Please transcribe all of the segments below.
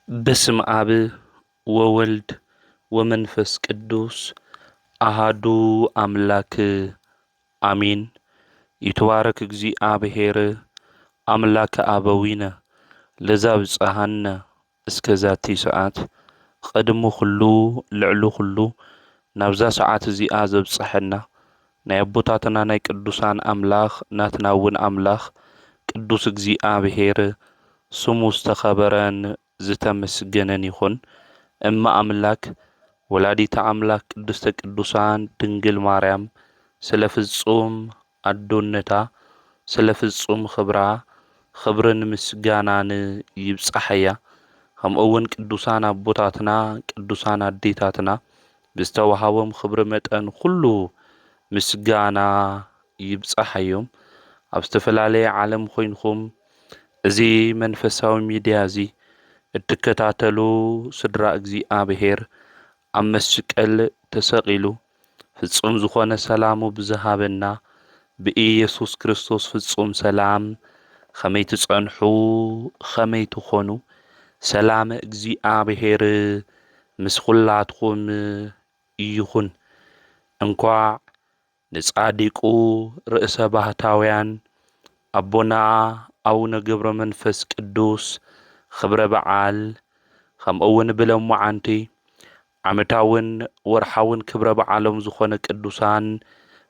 بسم آب وولد ومنفس قدوس أهدو أملاك آمين. يتوارك جزي آبهير أملاك آبوين لذاب صهن اسكزاتي ساعات قدمو خلو لعلو خلو نبزا ساعات زي آزب صحنا نيبوتاتنا ناي قدوسان أملاخ ناتناون أملاخ قدوس جزي آبهير سمو استخبران زتمسجنن يخون أما أملاك ولاديت أملاك قدست قدوسان دنجل ماريام سلفزوم أدونتا سلفزوم خبرن مسجانان يبصحيا هم أون قدوسان أبوتاتنا قدوسان أديتاتنا بستوهاوم خبر متأن كله مسجانا يبصحيهم أبستفلالي عالم خوينكم زي منفساوي ميديا زي اتكتاتلو سدرا اجزي آبهير أمسكال تساقلو فتصوم زخوانا سلامو بزهابنا بإيسوس كريستوس فتصوم سلام خمي تصنحو خمي تخونو سلام اجزي آبهير مسخلاتكم يخون انكوا نصادقو رئيس باهتاويان أبونا أونا قبر منفس قدوس خبر بعال خم أون بلوم وعنتي عمتاون ورحاون كبر بعالم زخونة قدوسان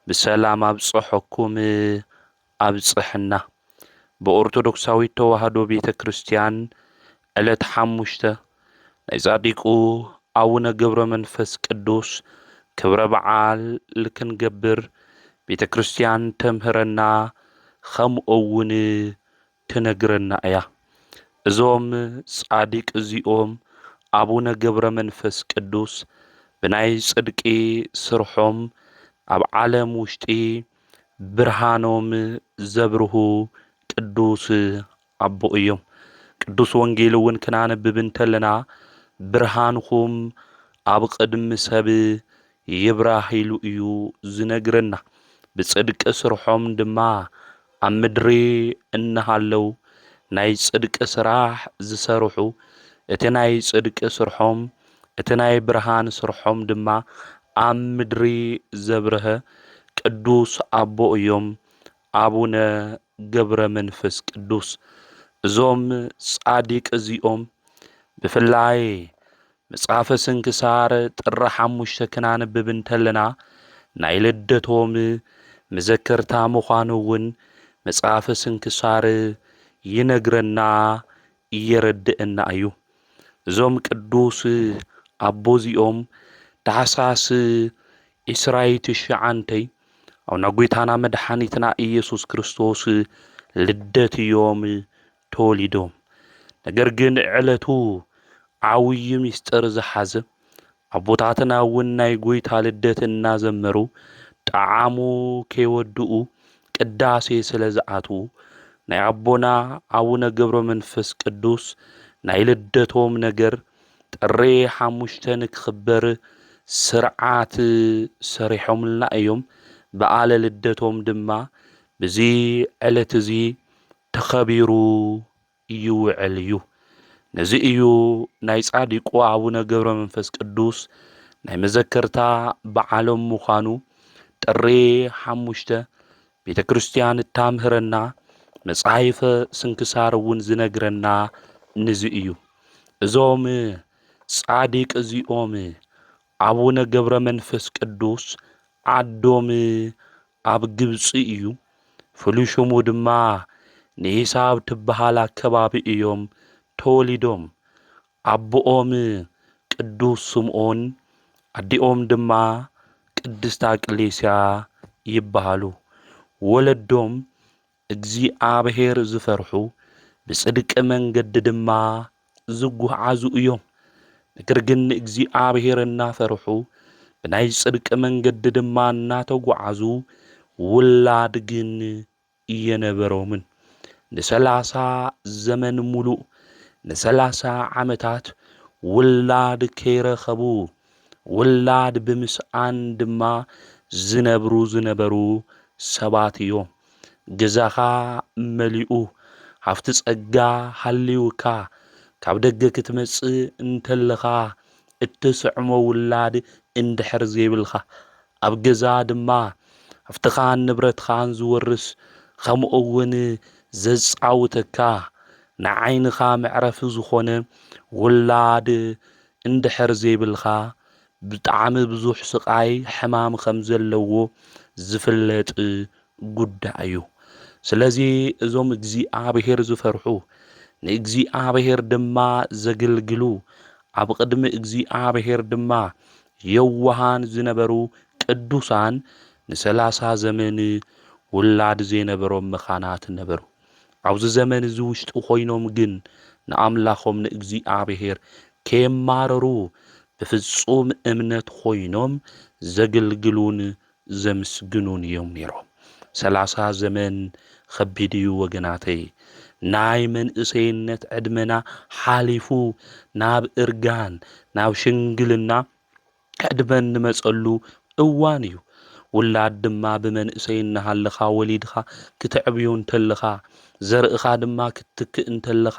بسلام أبصحكم أبصحنا بأرثوذكساوي توحدو بيت كريستيان ألت حموشته نزاديقو أونا قبر منفس قدوس كبر بعال لكن قبر بيت كريستيان تمهرنا خم أون تنقرنا ايا ازوم صادق ازيوم أبونا قبر منفس قدوس بناي صدقي سرحوم أب عالم وشتي برهانوم زبره قدوس أبو ايوم قدوس وانجيلون كنان ببنتلنا برهانكم أب قدم سب يبراهيلو ايو زنقرنا بصدق سرحوم دما أمدري إنهالو ناي صدق سراح زسرحو اتناي صدق سرحوم اتناي برهان سرحوم دما أمدري زبره قدوس أبو يوم أبونا قبر منفس قدوس زوم صادق زيوم بفلاي مصحف سنكسار ترحم مشتكنان ببنتلنا ناي لدتهم مذكرتا مخانون مصحف سنكسار ينقرنا يردئنا أيو زوم قدوس أبوزيوم تحساس إسرائيل تشعنتي أو نقويتانا مدحانيتنا إيسوس كريستوس لدت يوم توليدوم نقرقن علتو عوي مستر زحازة أبوتاتنا وناي قويتا لدت النازمرو تعامو كيودؤو قداسي سلزعاتو ناي أبونا أونا قبر منفس قدوس ناي لدتهم نقر تري حموشتنك خبر سرعات سريحهم لنا أيوم بقال لدتهم دما بزي علت زي تخبيرو إيو عليو نزي إيو ناي صادق أونا قبر منفس قدوس ناي مذكرتا بعالم مخانو تري حموشته بيت كريستيان التامهرنا مصحف سنكسار ون زنقرنا نزي إيو زوم صادق زيوم أبونا قبر منفس قدوس عدوم أب قبص إيو فلوشو مودما نيساب تبهالا كباب إيوم توليدوم أبوهم قدوس سمعون أديهم دما قدستا قليسيا يبهالو ولدوم اجزي آبهير زفرحو بصدق منقد دما زقوه عزو إيوم نكرقن اجزي آبهيرنا فرحو بناي صدق منقد دما ناتو عزو ولادقن ينبرومن نسلاسا زمن ملو نسلاسا عمتات ولاد كيرخبو ولاد بمسعان دما زنبرو سبات يوم جزاخا مليئو هفتس أجا حليوكا ካብ ደገ ክትመጽእ እንተለኻ እትስዕሞ ውላድ እንድሕር ዘይብልኻ ኣብ ገዛ ድማ ኣፍትኻን ንብረትኻን ዝወርስ ከምኡ እውን ዘጻውተካ ንዓይንኻ መዕረፊ ዝኾነ ውላድ እንድሕር ዘይብልኻ ብጣዕሚ ብዙሕ ስቃይ ሕማም ከም ዘለዎ ዝፍለጥ ጉዳይ እዩ። ስለዚ እዞም እግዚኣብሔር ዝፈርሑ ንእግዚኣብሔር ድማ ዘገልግሉ ኣብ ቅድሚ እግዚኣብሔር ድማ የዋሃን ዝነበሩ ቅዱሳን ን30 ዘመን ውላድ ዘይነበሮም መኻናት ነበሩ። ኣብዚ ዘመን እዚ ውሽጢ ኮይኖም ግን ንኣምላኾም ንእግዚኣብሔር ከየማረሩ ብፍጹም እምነት ኮይኖም ዘገልግሉን ዘምስግኑን እዮም ነይሮም። 30 ዘመን ከቢድ እዩ ወገናተይ። ናይ መንእሰይነት ዕድመና ሓሊፉ ናብ እርጋን ናብ ሽንግልና ዕድመን ንመጸሉ እዋን እዩ። ውላድ ድማ ብመንእሰይ እናሃለኻ ወሊድኻ ክትዕብዮ እንተለኻ ዘርእኻ ድማ ክትክእ እንተለኻ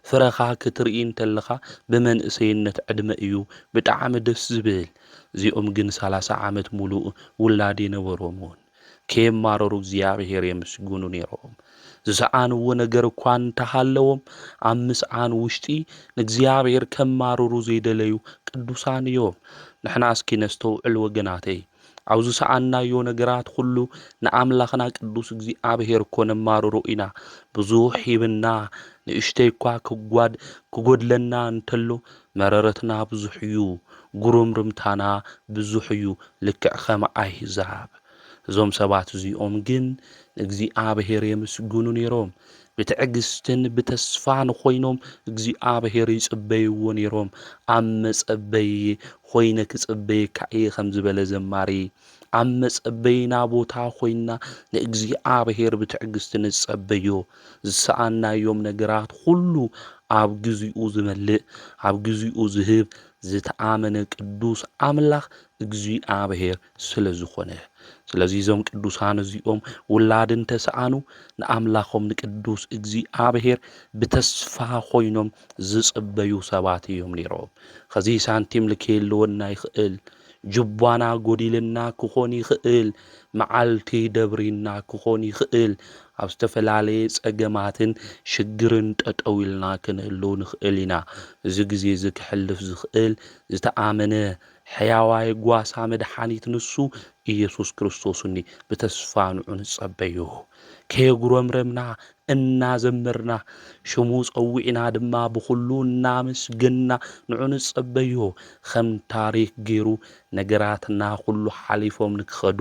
ፍረኻ ክትርኢ እንተለኻ ብመንእሰይነት ዕድመ እዩ ብጣዕሚ ደስ ዝብል። እዚኦም ግን 30 ዓመት ሙሉእ ውላድ የነበሮም እውን ከየማረሩ እግዚኣብሔር የምስግኑ ነይሮም። ዝሰኣንዎ ነገር እኳ እንተሃለዎም ኣብ ምስዓን ውሽጢ ንእግዚኣብሔር ከማርሩ ዘይደለዩ ቅዱሳን እዮም። ንሕና እስኪ ነስተውዕል ወገናተይ ኣብዚ ሰኣናዮ ነገራት ኩሉ ንኣምላኽና ቅዱስ እግዚኣብሔር እኮ ነማርሮ ኢና። ብዙሕ ሂብና ንእሽተይ እኳ ክጎድለና እንተሎ መረረትና ብዙሕ እዩ፣ ጉርምርምታና ብዙሕ እዩ፣ ልክዕ ከም ኣሕዛብ። እዞም ሰባት እዚኦም ግን እግዚአብሔር የምስግኑ ነይሮም። ብትዕግስትን ብተስፋን ኮይኖም እግዚአብሔር ይጽበይዎ ነይሮም። ኣብ መጸበይ ኮይነ ክጽበየካ እየ ከም ዝበለ ዘማሪ ኣብ መጸበይና ቦታ ኮይና ንእግዚአብሔር ብትዕግስትን ንጸበዮ ዝሰኣናዮም ነገራት ሁሉ ኣብ ግዚኡ ዝመልእ ኣብ ግዚኡ ዝህብ ዝተኣመነ ቅዱስ ኣምላኽ እግዚአብሔር ስለ ዝኾነ ስለዚ እዞም ቅዱሳን እዚኦም ውላድ እንተሰኣኑ ንኣምላኾም ንቅዱስ እግዚአብሔር ብተስፋ ኮይኖም ዝጽበዩ ሰባት እዮም ነይሮም። ከዚ ሳንቲም ልክየልወና ይኽእል፣ ጅቧና ጎዲልና ክኾን ይኽእል፣ መዓልቲ ደብሪና ክኾን ይኽእል፣ ኣብ ዝተፈላለየ ጸገማትን ሽግርን ጠጠው ኢልና ክንህልው ንኽእል ኢና። እዚ ግዜ እዚ ክሕልፍ ዝኽእል ዝተኣመነ ሕያዋይ ጓሳ መድሓኒት ንሱ ኢየሱስ ክርስቶስኒ ብተስፋ ንዑ ንጸበዮ ከየጉረምረምና እናዘመርና ሽሙ ጸዊዕና ድማ ብኹሉ እናመስገንና ንዑ ንጸበዮ ከም ታሪክ ገይሩ ነገራትና ኩሉ ሓሊፎም ንክኸዱ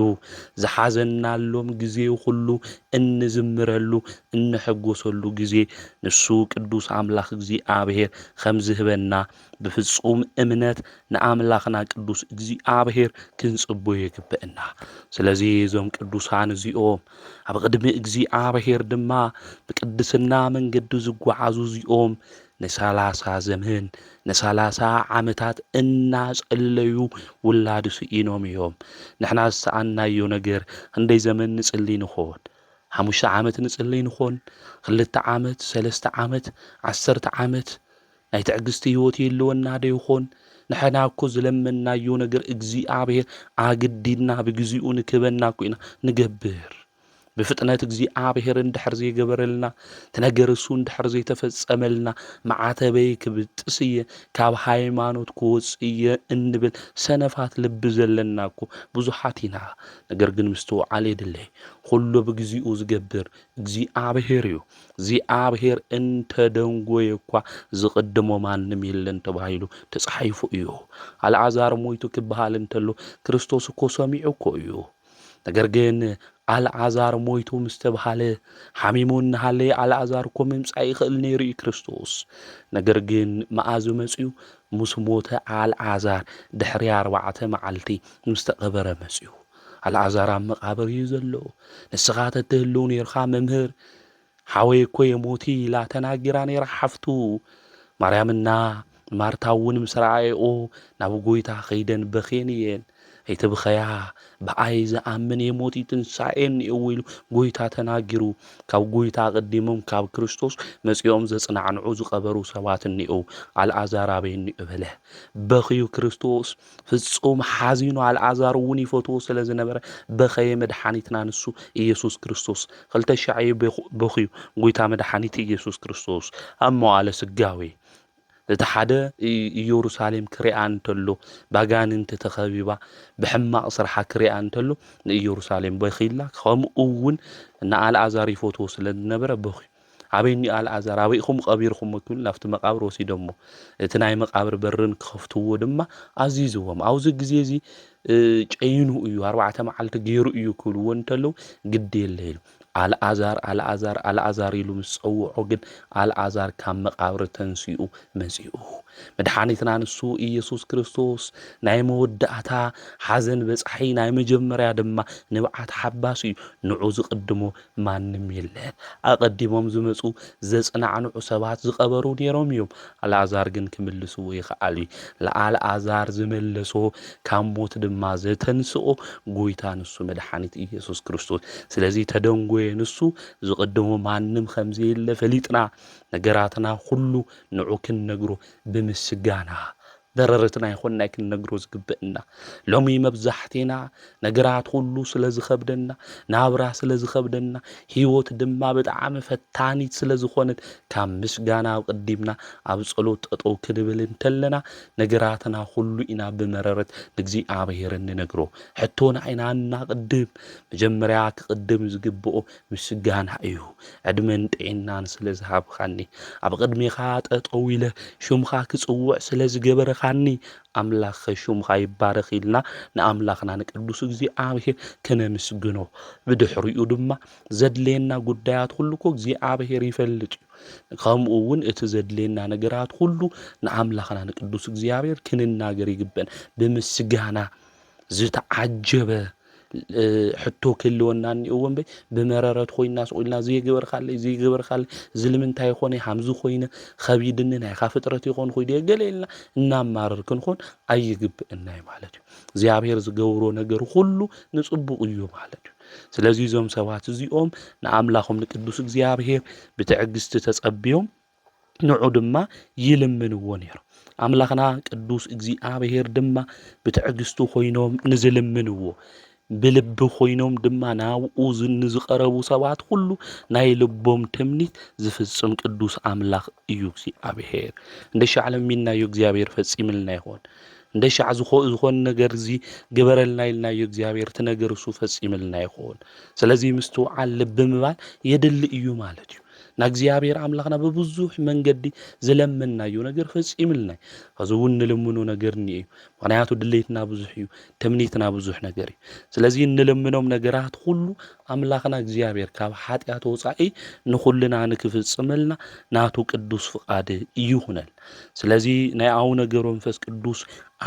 ዝሓዘናሎም ግዜ ኩሉ እንዝምረሉ እንሕጎሰሉ ግዜ ንሱ ቅዱስ ኣምላኽ እግዚአብሔር ከም ዝህበና ብፍጹም እምነት ንኣምላኽና ቅዱስ እግዚአብሔር ክንጽበዮ ይግብአና። ስለዚ እዞም ቅዱሳን እዚኦም ኣብ ቅድሚ እግዚአብሔር ድማ ብቅድስና መንገዲ ዝጓዓዙ እዚኦም ን30 ዘመን ን30 ዓመታት እናጸለዩ ውላድ ስኢኖም እዮም። ንሕና ዝሰኣናዮ ነገር ክንደይ ዘመን ንጽልይ ንኾን? 5 ዓመት ንጽልይ ንኾን? 2 ዓመት 3 ዓመት 10 ዓመት ናይ ትዕግስቲ ህይወት የለወና ዶ ይኾን? ንሕና እኮ ዝለመናዮ ነገር እግዚአብሔር ኣግዲድና ብግዚኡ ንክበና ኮይና ንገብር። ብፍጥነት እግዚአብሔር እንድሕር ዘይገበረልና ተነገር እሱ እንድሕር ዘይተፈጸመልና ማዕተበይ ክብጥስየ ካብ ሃይማኖት ክወፅየ እንብል ሰነፋት ልቢ ዘለና እኮ ብዙሓት ኢና። ነገር ግን ምስተውዓል የድለይ ኩሉ ብግዚኡ ዝገብር እግዚአብሔር እዩ። እግዚአብሔር እንተደንጎየ እኳ ዝቕድሞ ማንም የለን ተባሂሉ ተጻሒፉ እዩ። ኣልዓዛር ሞይቱ ክበሃል እንተሎ ክርስቶስ እኮ ሰሚዑ እኮ እዩ። ነገር ግን ኣልዓዛር ሞይቱ ምስ ተባሃለ ሓሚሙ እናሃለየ ኣልዓዛር እኮ ምምጻእ ይኽእል ነይሩ እዩ ክርስቶስ። ነገር ግን መዓዝ መጺኡ ምስ ሞተ ኣልዓዛር ድሕሪ 4 መዓልቲ ምስ ተቐበረ መጺኡ። ኣልዓዛር ኣብ መቃብር እዩ ዘሎ። ንስኻ ተትህልው ነርኻ መምህር ሓወይ እኮ የሞቲ ኢላ ተናጊራ ነይራ ሓፍቱ። ማርያምና ማርታ እውን ምስ ረኣየኦ ናብ ጎይታ ኸይደን በኼን እየን። ከይትብኸያ ብኣይ ዝኣምን የሞት ትንሣኤን እውኢሉ ጐይታ ተናጊሩ ካብ ጐይታ ቐዲሞም ካብ ክርስቶስ መጺኦም ዘጽናዕንዑ ዝቐበሩ ሰባት እኒኡ ኣልዓዛር ኣበይ እኒኡ በለ በኺዩ ክርስቶስ ፍጹም ሓዚኑ ኣልዓዛር እውን ይፈትዎ ስለ ዝነበረ በኸየ መድሓኒትና ንሱ ኢየሱስ ክርስቶስ 2000 በኺዩ ጐይታ መድሓኒት ኢየሱስ ክርስቶስ ኣብ መዋዕለ ስጋዌ እቲ ሓደ ኢየሩሳሌም ክሪኣ እንተሎ ባጋንንቲ ተኸቢባ ብሕማቕ ስርሓ ክሪኣ እንተሎ ንኢየሩሳሌም በኺላ ከምኡ እውን ንኣልዓዛር ይፈትዎ ስለ ዝነበረ በኺዩ ኣበይኒ ኣልዓዛር ኣበይኹም ቀቢርኹም ክብል ናብቲ መቃብር ወሲዶሞ እቲ ናይ መቃብር በርን ክኸፍትዎ ድማ ኣዚዝዎም ኣብዚ ግዜ እዚ ጨይኑ እዩ 4 መዓልቲ ገይሩ እዩ ክብልዎ እንተለው ግድ የለ ኢሉ ኣልዓዛር ኣልዓዛር ኣልዓዛር ኢሉ ምስ ፀውዖ ግን ኣልዓዛር ካብ መቃብር ተንሲኡ መጺኡ መድሓኒትና ንሱ ኢየሱስ ክርስቶስ ናይ መወዳእታ ሓዘን በጻሒ ናይ መጀመርያ ድማ ንብዓት ሓባስ እዩ ንዑ ዝቅድሞ ማንም የለ ኣቀዲሞም ዝመጹ ዘጽናዕንዑ ሰባት ዝቀበሩ ነይሮም እዮም ኣልዓዛር ግን ክምልስዎ ይኽኣል ለኣልዓዛር ዝመለሶ ካብ ሞት ድማ ዘተንስኦ ጐይታ ንሱ መድሓኒት ኢየሱስ ክርስቶስ ስለዚ ተደንጎየ ንሱ ዝቅድሞ ማንም ከምዚ የለ ፈሊጥና ነገራትና ሁሉ ንዑ ክንነግሮ ብምስጋና ደረረትና ይኾንና ክንነግሮ ዝግበአና ሎሚ መብዛሕቲና ነገራት ሁሉ ስለ ዝኸብደና ናብራ ስለ ዝኸብደና ህይወት ድማ ብጣዕሚ ፈታኒት ስለ ዝኾነት ካብ ምስጋና ቅዲምና ኣብ ጸሎት ጠጠው ክንብል እንተለና ነገራትና ሁሉ ኢና ብመረረት ንእግዚአብሔር እንነግሮ ሕቶና ኢና እናቅድም መጀመርያ ክቅድም ዝግብኦ ምስጋና እዩ ዕድመን ጤናን ስለ ዝሃብኻኒ ኣብ ቅድሚኻ ጠጠው ኢለ ሹምኻ ክጽውዕ ስለ ዝገበረኻኒ ኣምላኽ ሹምኻ ይባረኽ ኢልና ንኣምላኽና ንቅዱስ እግዚአብሔር ከነምስግኖ ብድሕሪኡ ድማ ዘድልየና ጉዳያት ሁሉ እኮ እግዚአብሔር ይፈልጥ ከምኡ እውን እቲ ዘድልየና ነገራት ሁሉ ንኣምላኽና ንቅዱስ እግዚአብሔር ክንናገር ይግበን ብምስጋና ዝተዓጀበ ሕቶ ክልወና እንእወን በይ ብመረረት ኮይና ስቁልና ዘይገበርካለ ዝልምንታይ ይኾነ ሓምዚ ኮይነ ከቢድኒ ናይካ ፍጥረት ይኾን ኮይደ ገለልና እናማረር ክንኾን ኣይግብእናይ ማለት እዩ እግዚአብሔር ዝገብሮ ነገር ሁሉ ንጽቡቕ እዩ ማለት እዩ ስለዚ ዞም ሰባት እዚኦም ንኣምላኾም ንቅዱስ እግዚአብሔር ብትዕግስቲ ተጸቢዮም ንዑ ድማ ይልምንዎ ነይሮም ኣምላኽና ቅዱስ እግዚአብሔር ድማ ብትዕግስቱ ኮይኖም ንዝልምንዎ ብልቢ ኮይኖም ድማ ናብኡ ዝቀረቡ ሰባት ሁሉ ናይ ልቦም ትምኒት ዝፍጽም ቅዱስ ኣምላኽ እዩ እግዚአብሔር እንደሻዕለም ሚናዩ እግዚአብሔር ፈጺምልና ይሆን እንደሻዕ ዝኾን ነገር እዚ ገበረልና ኢልናዮ እግዚአብሔር ትነገር እሱ ፈጺምልና ይሆን ስለዚ ምስተውዓል ልቢ ምባል የድሊ እዩ ማለት እዩ ናግዚአብሔር ኣምላኽና በብዙሕ መንገዲ ዝለምናዩ ነገር ፈጺምልና ከዝውን ንልምኑ ነገር ንእዩ ምክንያቱ ድሌትና ብዙሕ እዩ ትምኒትና ብዙሕ ነገር እዩ ስለዚ ንልምኖም ነገራት ሁሉ ኣምላኽና እግዚአብሔር ካብ ኃጢአት ወጻኢ ንኹልና ንክፍጽመልና ናቱ ቅዱስ ፍቃድ ይሁነል ስለዚ ናይ ኣው ነገር መንፈስ ቅዱስ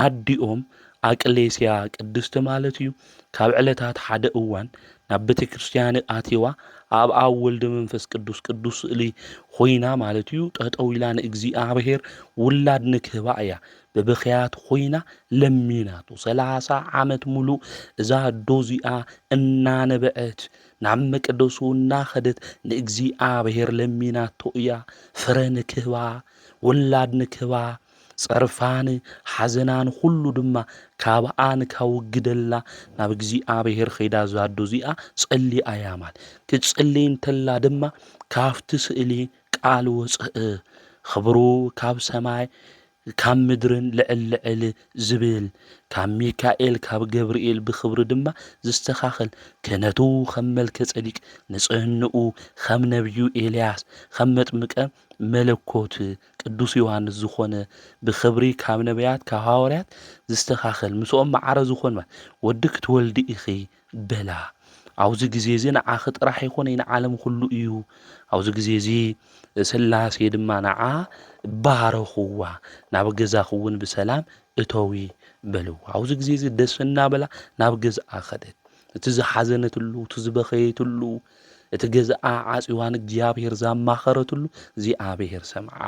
ኣዲኦም ኣቅሌስያ ቅድስቲ ማለት እዩ ካብ ዕለታት ሓደ እዋን ናብ ቤተ ክርስቲያን ኣቲዋ ኣብ ኣብ ወልደ መንፈስ ቅዱስ እሊ ሆይና ማለት እዩ ጠጠው ኢላ ንእግዚአብሔር ውላድ ንክህባ እያ በብኽያት ሆይና ለሚናቱ 30 ዓመት ሙሉ እዛ ዶዚኣ እናነበአት ናብ መቅደሱ እናኸደት ንእግዚአብሔር ለሚናቶ እያ ፍረ ንክህባ ውላድ ንክህባ ጸርፋን ሓዘናን ሁሉ ድማ ካብኣን ካውግደላ ናብ እግዚአብሔር ኸይዳ ዛዶ እዚኣ ጸሊኣ ያማል ክትጸልይ እንተላ ድማ ካፍቲ ስእሊ ቃል ወፅእ ኽብሩ ካብ ሰማይ ካብ ምድርን ልዕል ዝብል ካብ ሚካኤል ካብ ገብርኤል ብኽብሪ ድማ ዝስተኻኸል ክህነቱ ከም መልከ ጸዲቅ ንጽህንኡ ከም ነቢዩ ኤልያስ ከም መጥምቀ መለኮት ቅዱስ ዮሐንስ ዝኾነ ብኽብሪ ካብ ነቢያት ካብ ሐዋርያት ዝስተኻኸል ምስኦም ማዕረ ዝኾነ ወዲ ክትወልዲ ኢኺ በላ ኣብዚ ግዜ እዚ ንዓኺ ጥራሕ ይኾነ ንዓለም ኩሉ እዩ ኣብዚ ግዜ እዚ ስላሴ ድማ ንዓ ባረኹዋ ናብ ገዛኹ እውን ብሰላም እተዊ በልዋ ኣብዚ ግዜ እዚ ደስ እናበላ ናብ ገዛኣ ኸደት እቲ ዝሓዘነትሉ እቲ ዝበኸየትሉ እቲ ገዛኣ ዓፂዋን እግዚአብሔር ዘማኸረትሉ እግዚአብሔር ሰምዓ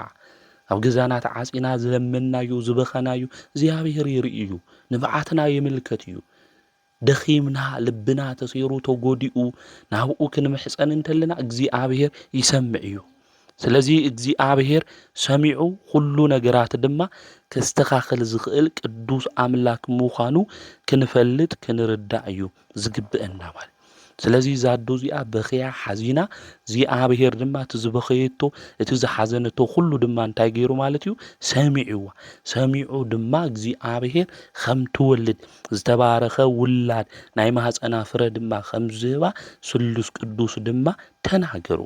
ኣብ ገዛናት ዓፂና ዝለመናዩ ዝበኸናዩ እግዚአብሔር ይርኢ እዩ ንብዓትና ይምልከት እዩ ደኺምና ልብና ተሰይሩ ተጎዲኡ ናብኡ ክንምሕፀን እንተለና እግዚአብሔር ይሰምዕ እዩ። ስለዚ እግዚአብሔር ሰሚዑ ኩሉ ነገራት ድማ ከስተኻኽል ዝኽእል ቅዱስ አምላክ ምዃኑ ክንፈልጥ ክንርዳእ እዩ ዝግብአና ማለት። ስለዚ ዛዶ እዚኣ በኺያ ሓዚና እግዚአብሔር ድማ እቲ ዝበኸየቶ እቲ ዝሓዘነቶ ኩሉ ድማ እንታይ ገይሩ ማለት እዩ ሰሚዕዋ። ሰሚዑ ድማ እግዚአብሔር ከም ትወልድ ዝተባረኸ ውላድ ናይ ማህፀና ፍረ ድማ ከም ዝህባ ስሉስ ቅዱስ ድማ ተናገሩ።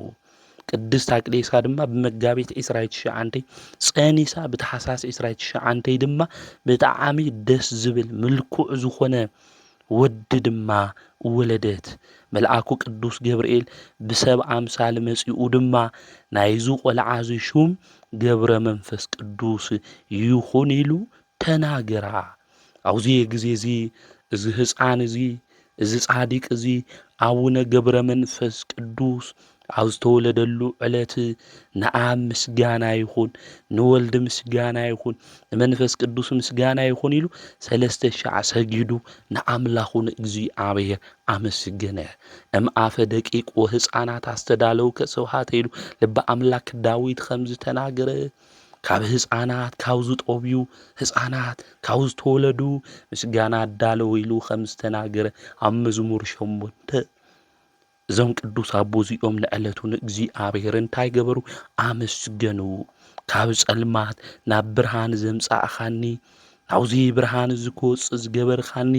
ቅድስት አቅሌሳ ድማ ብመጋቢት 29 ጸኒሳ ብታሕሳስ 29 ድማ ብጣዕሚ ደስ ዝብል ምልኩዕ ዝኾነ ወዲ ድማ ወለደት። መልአኩ ቅዱስ ገብርኤል ብሰብ አምሳል መጺኡ ድማ ናይዙ ቆልዓ ሹም ገብረ መንፈስ ቅዱስ ይኹን ኢሉ ተናገራ። አብዚ ግዜ እዚ እዚ ህፃን እዚ ጻዲቅ እዚ አቡነ ገብረ መንፈስ ቅዱስ ኣብ ዝተወለደሉ ዕለት ንአብ ምስጋና ይኹን፣ ንወልድ ምስጋና ይኹን፣ ንመንፈስ ቅዱስ ምስጋና ይኹን ኢሉ 3 ሻዕ ሰጊዱ ንአምላኹ ንእግዚአብሔር አመስገነ። እምአፈ ደቂቅ ወህፃናት አስተዳለውከ ስብሐተ ኢሉ ልበ አምላክ ዳዊት ከምዝ ተናገረ። ካብ ህፃናት ካብ ዝጠብዩ ህፃናት ካብ ዝተወለዱ ምስጋና አዳለው ኢሉ ከምዝ ተናገረ ኣብ መዝሙር 8 እዞም ቅዱስ አቦ እዚኦም ንዕለቱ ንእግዚአብሔር እንታይ ገበሩ? አመስገኑ። ካብ ጸልማት ናብ ብርሃን ዘምጻእኻኒ ናብዚ ብርሃን ዝክወፅእ ዝገበርኻኒ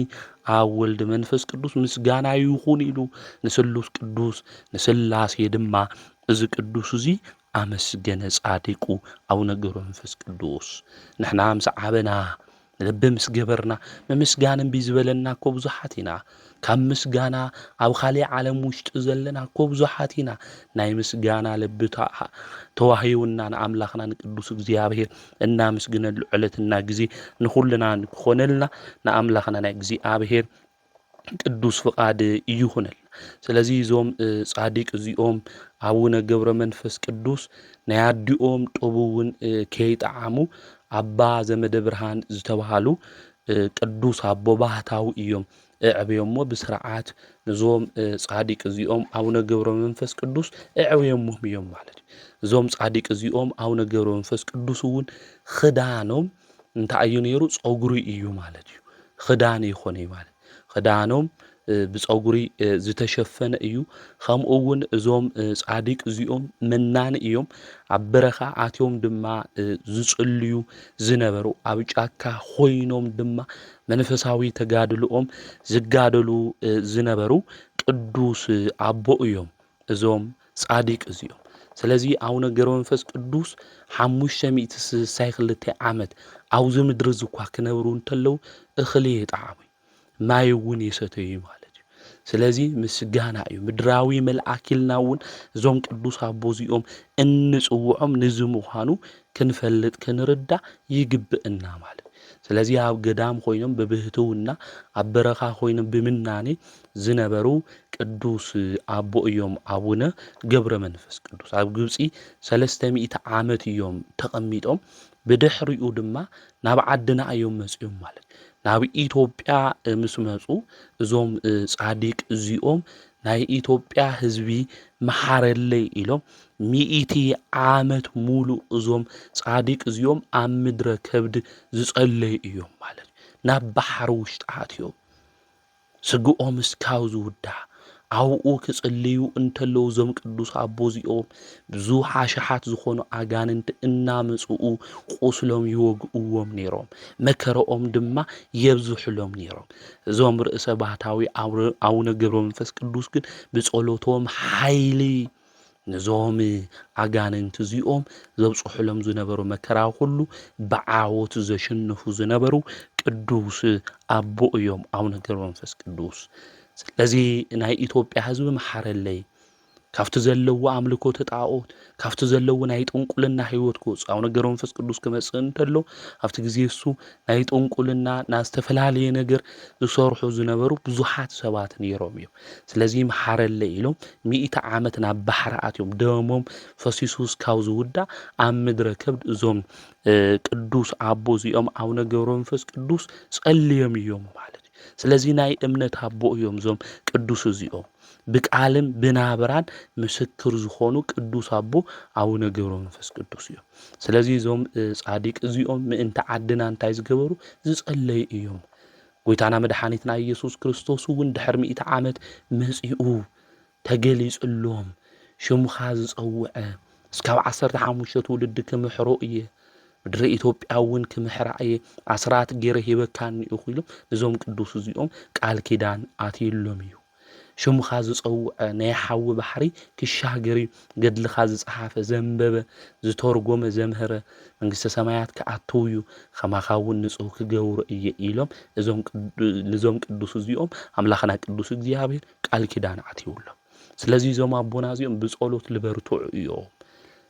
ኣብ ወልድ መንፈስ ቅዱስ ምስጋና ይኹን ኢሉ ንስሉስ ቅዱስ ንስላሴ ድማ እዚ ቅዱስ እዚ አመስገነ። ጻዲቁ አቡነ ገብረ መንፈስ ቅዱስ ንሕና ምስ ዓበና ልብ ምስ ገበርና ምምስጋን እምቢ ዝበለና እኮ ብዙሓት ኢና። ካብ ምስጋና ኣብ ካሊእ ዓለም ውሽጢ ዘለና እኮ ብዙሓት ኢና። ናይ ምስጋና ልቢ ተዋሂቡና ንኣምላኽና ንቅዱስ እግዚአብሔር እናመስግነሉ ዕለትና ግዜ ንኹልና ክኾነልና ንኣምላኽና ናይ እግዚአብሔር ቅዱስ ፍቃድ ይኹነልና። ስለዚ እዞም ጻዲቅ እዚኦም አቡነ ገብረ መንፈስ ቅዱስ ናይ አዲኦም ጦብውን ከይጣዓሙ አባ ዘመደ ብርሃን ዝተባሃሉ ቅዱስ አቦ ባህታዊ እዮም እዕብዮሞ ብስርዓት ንዞም ጻዲቅ እዚኦም አቡነ ገብረ መንፈስ ቅዱስ እዕብዮሞም እዮም ማለት እዩ። እዞም ጻዲቅ እዚኦም አቡነ ገብረ መንፈስ ቅዱስ እውን ክዳኖም እንታይ እዩ ነይሩ? ፀጉሪ እዩ ማለት እዩ። ክዳን ይኾነ ማለት ክዳኖም ብፀጉሪ ዝተሸፈነ እዩ። ከምኡ እውን እዞም ጻዲቅ እዚኦም መናኒ እዮም። ኣብ በረኻ ኣትዮም ድማ ዝጽልዩ ዝነበሩ ኣብ ጫካ ኮይኖም ድማ መንፈሳዊ ተጋድልኦም ዝጋደሉ ዝነበሩ ቅዱስ አቦ እዮም እዞም ጻዲቅ እዚኦም። ስለዚ አቡነ ገብረ መንፈስ ቅዱስ 562 ዓመት ኣብዚ ምድሪ ዝኳ ክነብሩ እንተለው እኽሊ የጣዕሙ ማይ እውን ይሰተዩ ማለት እዩ። ስለዚ ምስጋና እዩ። ምድራዊ መልአክ ኢልና እውን እዞም ቅዱስ አቦ እዚኦም እንጽውዖም ንዝምዃኑ ክንፈልጥ ክንርዳእ ይግብአና ማለት እዩ። ስለዚ ኣብ ገዳም ኮይኖም በብህትውና ኣብ በረኻ ኮይኖም ብምናኔ ዝነበሩ ቅዱስ አቦ እዮም አቡነ ገብረ መንፈስ ቅዱስ። ኣብ ግብፂ 300 ዓመት እዮም ተቐሚጦም ብድሕሪኡ ድማ ናብ ዓድና እዮም መጽዮም ማለት ናብ ኢትዮጵያ ምስ መጹ እዞም ጻዲቅ እዚኦም ናይ ኢትዮጵያ ህዝቢ መሓረለይ ኢሎም 100 ዓመት ሙሉ እዞም ጻዲቅ እዚኦም ኣብ ምድረ ከብዲ ዝጸለዩ እዮም ማለት ናብ ባሕሪ ውሽጢ ኣትዮም ስግኦም እስካብ ዝውዳእ ኣብኡ ክጽልዩ እንተለው እዞም ቅዱስ አቦ እዚኦም ብዙሕ ሓሽሓት ዝኾኑ ኣጋንንቲ እናመጽኡ ቁስሎም ይወግእዎም ነይሮም፣ መከረኦም ድማ የብዝሕሎም ነይሮም። እዞም ርእሰ ባህታዊ አቡነ ገብረ መንፈስ ቅዱስ ግን ብጸሎቶም ሓይሊ ንዞም ኣጋንንቲ እዚኦም ዘብጽሕሎም ዝነበሩ መከራ ሁሉ ብዓወት ዘሸንፉ ዝነበሩ ቅዱስ አቦ እዮም አቡነ ገብረ መንፈስ ቅዱስ። ስለዚ ናይ ኢትዮጵያ ህዝቢ መሓረለይ ካብቲ ዘለዎ ኣምልኮተ ጣዖት ካብቲ ዘለዎ ናይ ጥንቁልና ህይወት ክወፅእ አቡነ ገብረ መንፈስ ቅዱስ ክመጽእ እንተሎ ኣብቲ ግዜ እሱ ናይ ጥንቁልና ናብ ዝተፈላለየ ነገር ዝሰርሑ ዝነበሩ ብዙሓት ሰባት ነይሮም እዮም። ስለዚ መሓረለይ ኢሎም 100 ዓመት ናብ ባሕሪ ኣትዮም ደሞም ፈሲሱ እስካብ ዝውዳእ ኣብ ምድረ ከብዲ እዞም ቅዱስ አቦ እዚኦም አቡነ ገብረ መንፈስ ቅዱስ ጸልዮም እዮም ማለት እዩ። ስለዚህ ናይ እምነት አቦ እዮም ዞም ቅዱስ እዚኦም ብቃልም ብናብራን ምስክር ዝኾኑ ቅዱስ አቦ አቡነ ገብረ መንፈስ ቅዱስ እዮም ስለዚህ ዞም ጻዲቅ እዚኦም ምእንተ ዓድና እንታይ ዝገበሩ ዝጸለዩ እዮም ጎይታና መድኃኒትና ኢየሱስ ክርስቶስ እውን ድሕሪ 100 ዓመት መጺኡ ተገሊጹሎም ሽሙኻ ዝጸውዐ እስካብ 15 ትውልድ ክምሕሮ እየ ምድሪ ኢትዮጵያ እውን ክምሕራ እየ ኣስራት ገይረ ሂበካኒ ኢሉ እዞም ቅዱስ እዚኦም ቃል ኪዳን ኣትይሎም እዩ ሽሙኻ ዝጸውዐ ናይ ሓዊ ባሕሪ ክሻገሪ ገድልኻ ዝጸሓፈ ዘንበበ ዝተርጎመ ዘምህረ መንግስተ ሰማያት ከኣትውዩ ኸማኻ እውን ንጹህ ክገብሩ እየ ኢሎም እዞም ቅዱስ እዚኦም ኣምላኽና ቅዱስ እግዚአብሔር ቃል ኪዳን ኣትይውሎም ስለዚህ ዞም አቦና እዚኦም ብጸሎት ልበርቱዑ እዮም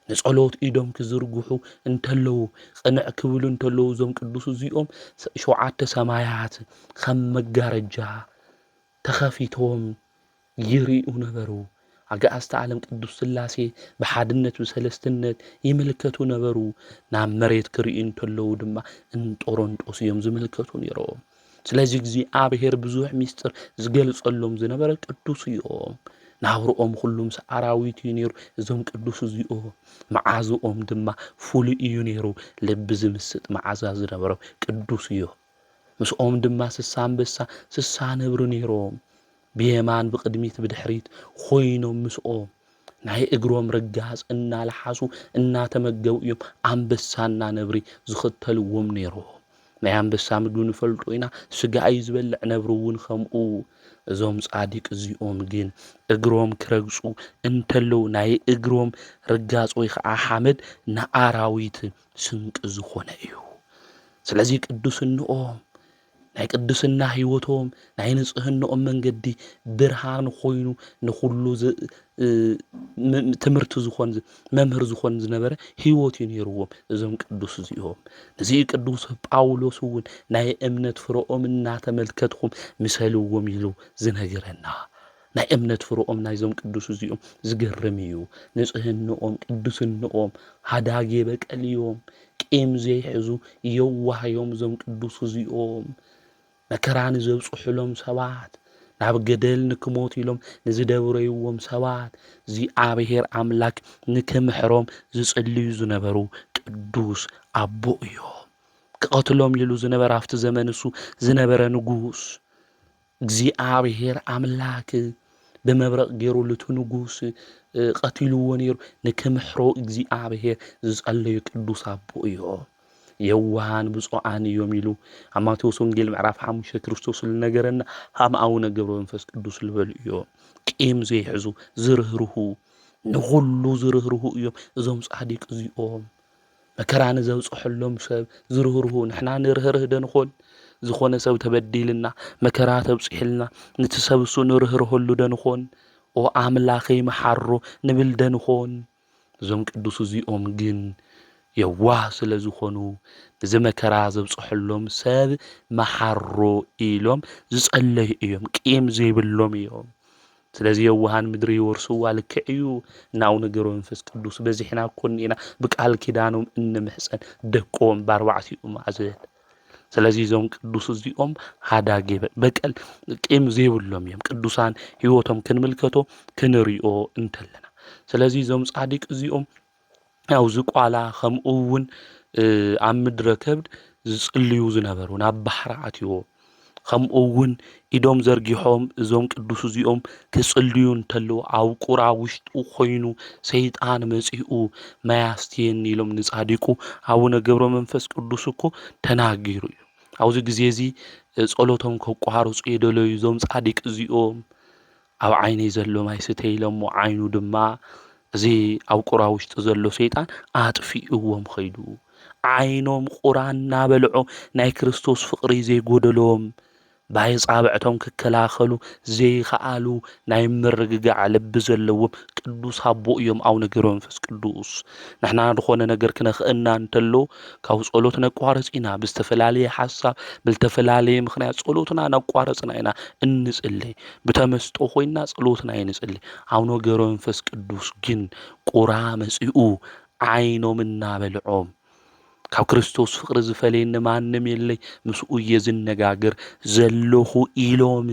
ንጸሎት ኢዶም ክዝርግሑ እንተለው ቅንዕ ክብሉ እንተለው ዞም ቅዱስ እዚኦም 7 ሰማያት ከም መጋረጃ ተኸፊቶም ይሪኡ ነበሩ ኣጋእዝተ ዓለም ቅዱስ ሥላሴ ብሓድነት ብሰለስትነት ይምልከቱ ነበሩ ናብ መሬት ክሪኡ እንተለው ድማ እንጦሮንጦስ እዮም ዝምልከቱ ነይሮም ስለዚህ እግዚአብሔር ብዙሕ ሚስጥር ዝገልጸሎም ዝነበረ ቅዱስ እዮም ናብርኦም ኩሉም ሰዓራዊት እዩ ነይሩ እዞም ቅዱስ እዚኦም መዓዝኦም ድማ ፍሉይ እዩ ነይሩ ልቢ ዝምስጥ መዓዛ ዝነበረ ቅዱስ እዩ ምስኦም ድማ 60 አንበሳ 60 ነብሪ ነይሮም ብየማን ብቅድሚት ብድሕሪት ኮይኖም ምስኦም ናይ እግሮም ርጋጽ እናልሓሱ እናተመገቡ እዮም አንበሳና ነብሪ ዝኽተልዎም ነይሮም ናይ አንበሳ ምግቢ ንፈልጦ ኢና ስጋ እዩ ዝበልዕ ነብሪ እውን ከምኡ እዞም ጻዲቅ እዚኦም ግን እግሮም ክረግጹ እንተለው ናይ እግሮም ርጋጽ ወይ ከዓ ሓመድ ንኣራዊት ስንቅ ዝኾነ እዩ ስለዚህ ቅዱስንኦም ናይ ቅዱስና ህይወቶም ናይ ንጽህናኦም መንገዲ ብርሃን ኮይኑ ንኹሉ ትምህርቲ ዝኾን መምህር ዝኾን ዝነበረ ህይወት እዩ ነይሩዎም እዞም ቅዱስ እዚኦም እዚ ቅዱስ ጳውሎስ እውን ናይ እምነት ፍሮኦም እናተመልከትኩም ምሰልዎም ኢሉ ዝነገረና ናይ እምነት ፍሮኦም ናይዞም ቅዱስ እዚኦም ዝገርም እዩ ንጽህናኦም ቅዱስንኦም ሃዳጌ በቀልዮም ቂም ዘይሕዙ የዋህዮም ዞም ቅዱስ እዚኦም መከራን ዘብጽሑሎም ሰባት ናብ ገደል ንክሞት ኢሎም ንዝደብረይዎም ሰባት እግዚአብሔር አምላክ ንክምሕሮም ዝጽልዩ ዝነበሩ ቅዱስ አቦ እዮም ከቀትሎም ይሉ ዝነበረ after ዘመን እሱ ዝነበረ ንጉስ እግዚአብሔር አምላክ በመብረቅ ገይሩ ለቱ ንጉስ ቀትልዎ ነይሩ ንክምሕሮ እግዚአብሔር ዝጸልዩ ቅዱስ አቦ እዮም የዋሃን ብፁዓን እዮም ኢሉ ማቴዎስ ወንጌል ምዕራፍ 5 ክርስቶስ ዝነገረና አቡነ ገብረ መንፈስ ቅዱስ ልበሉ እዮም ቂም ዘይሕዙ ዝርህሩሁ ንኹሉ ዝርህሩሁ እዮም እዞም ጻዲቅ እዚኦም መከራን ዘብጽሕሎም ሰብ ዝርህሩሁ ንሕና ንርህርህ ደንኾን ዝኾነ ሰብ ተበዲልና መከራ ተብጽሕልና ንትሰብሱ ንርህርህሉ ደንኾን ኦ አምላኸይ መሐሮ ንብል ደንኾን እዞም ቅዱስ እዚኦም ግን የዋህ ስለዝኾኑ ዝመከራ ዘብጽሕሎም ሰብ መሐሮ ኢሎም ዝጸለዩ እዮም ቂም ዘይብሎም እዮም ስለዚህ የዋሃን ምድሪ ይወርሱ አልከዩ ናው ነገሩ መንፈስ ቅዱስ በዚህና ኮንና በቃል ኪዳኖም እንምሕፀን ደቆም ባርባዕቲኡ ማዕዘን ስለዚህ ዞም ቅዱስ እዚኦም ሃዳጌ በቀል ቂም ዘይብሎም እዮም ቅዱሳን ህይወቶም ክንምልከቶ ክንሪኦ እንተለና ስለዚህ ዞም ጻዲቅ እዚኦም ያው ዝቋላ ከምኡውን ኣብ ምድረ ከብድ ዝጽልዩ ዝነበሩ ናብ ባሕሪ ኣትዮም ከምኡውን ኢዶም ዘርጊሖም እዞም ቅዱስ እዚኦም ክጽልዩ እንተለው ኣብ ቁራ ውሽጡ ኮይኑ ሰይጣን መጺኡ ማያስቲን ኢሎም ንጻዲቁ አቡነ ገብረ መንፈስ ቅዱስ እኮ ተናጊሩ እዩ ኣብዚ ግዜ እዚ ጸሎቶም ከቋርጹ የደለዩ ዞም ጻዲቅ እዚኦም ኣብ ዓይኒ ዘሎ ማይ ስተይሎም ዓይኑ ድማ እዚ ኣብ ቁራ ውሽጡ ዘሎ ሰይጣን ኣጥፊኡዎም ኸይዱ ዓይኖም ቁራና በልዖ ናይ ክርስቶስ ፍቅሪ ዘይጎደሎም ባይጻብዕቶም ክከላኸሉ ዘይኸኣሉ ናይ ምርግጋዕ ልቢ ዘለዎም ቅዱስ አቦ እዮም አቡነ ገብረ መንፈስ ቅዱስ ንሕና ዝኾነ ነገር ክነኽእና እንተሎ ካብ ጸሎት ነቋርጽ ኢና ብዝተፈላለየ ሓሳብ ብዝተፈላለየ ምኽንያት ጸሎትና ነቋርጽና ኢና እንጽልይ ብተመስጦ ኮይና ጸሎትና ይንጽልይ አቡነ ገብረ መንፈስ ቅዱስ ግን ቁራ መጺኡ ዓይኖም እናበልዖም ካብ ክርስቶስ ፍቅሪ ዝፈልየኒ ማንም የለይ ምስኡ እየ ዝነጋገር ዘለኹ ኢሎም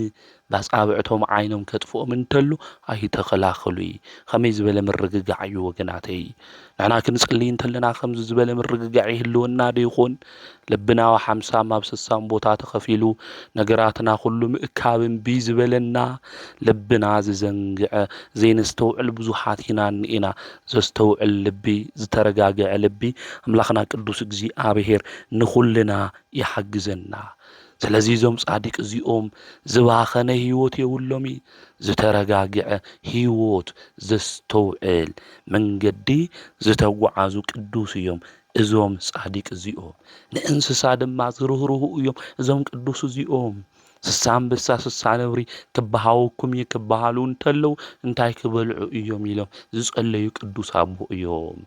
ባጻብዕቶም ዓይኖም ከጥፍኦም እንተሉ ኣይተኸላኸሉ ከመይ ዝበለ ምርግጋዕ እዩ ወገናተይ ንሕና ክንጽሊ እንተለና ከምዚ ዝበለ ምርግጋዕ ይህልወና ዶ ይኾን ልብና 50 ማብ 60 ቦታ ተኸፊሉ ነገራትና ኩሉ ምእካብን ቢዝበለና ልብና ዝዘንግዐ ዘይንስተውዕል ብዙሓት ኢና ንኢና ዘስተውዕል ልቢ ዝተረጋግዐ ልቢ ኣምላኽና ቅዱስ እግዚኣብሔር ንኹልና ይሓግዘና ስለዚ ዞም ጻዲቅ እዚኦም ዝባኸነ ህይወት የብሎሚ ዝተረጋግዐ ህይወት ዘስተውዕል መንገዲ ዝተጓዓዙ ቅዱስ እዮም እዞም ጻዲቅ እዚኦም ንእንስሳ ድማ ዝርህሩሁ እዮም እዞም ቅዱስ እዚኦም ስሳ አንበሳ ስሳ ነብሪ ክበሃወኩም ይክበሃሉ እንተለው እንታይ ክበልዑ እዮም ኢሎም ዝጸለዩ ቅዱስ አቦ እዮም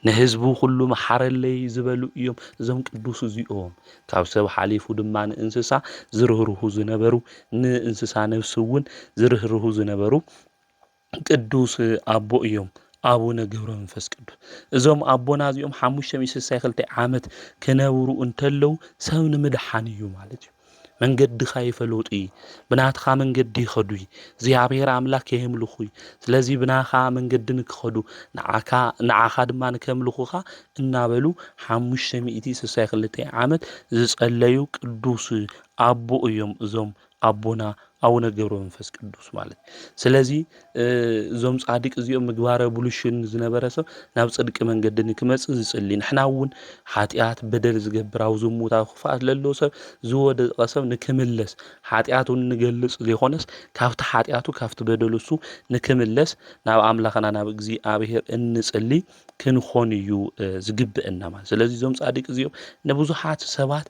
ንህዝቡ ሁሉ መሐረለይ ዝበሉ እዮም እዞም ቅዱስ እዚኦም ካብ ሰብ ሓሊፉ ድማ ንእንስሳ ዝርህሩሁ ዝነበሩ ንእንስሳ ነፍስውን ዝርህሩሁ ዝነበሩ ቅዱስ አቦ እዮም አቡነ ገብረ መንፈስ ቅዱስ እዞም አቦና እዚኦም 562 ዓመት ከነብሩ እንተለው ሰብ ንምድሓን እዩ ማለት እዩ መንገድኻ ይፈለጡ ብናትኻ መንገዲ ይኸዱ እግዚአብሔር አምላክ የምልኹ ስለዚ ብናኻ መንገድን ክኸዱ ንዓኻ ድማ ንከምልኹኻ እናበሉ 562 ዓመት ዝጸለዩ ቅዱስ አቦ እዮም እዞም አቦና አቡነ ገብረ መንፈስ ቅዱስ ማለት ስለዚ ዞም ጻዲቅ እዚኦም ምግባረ ብሉሽን ዝነበረ ሰብ ናብ ጽድቅ መንገዲ ንክመጽእ ዝጽሊ ንሕናውን ኃጢአት በደል ዝገብራው ዝሙታ ክፋት ለሎ ሰብ ዝወደቀ ሰብ ንክምለስ ኃጢአቱን ንገልጽ ዘይኾነስ ካብቲ ኃጢአቱ ካብቲ በደሉሱ ንክምለስ ናብ አምላኽና ናብ እግዚአብሔር እንጽሊ ክንኾን እዩ ዝግብአና ማለት ስለዚ ዞም ጻዲቅ እዚኦም ንብዙሓት ሰባት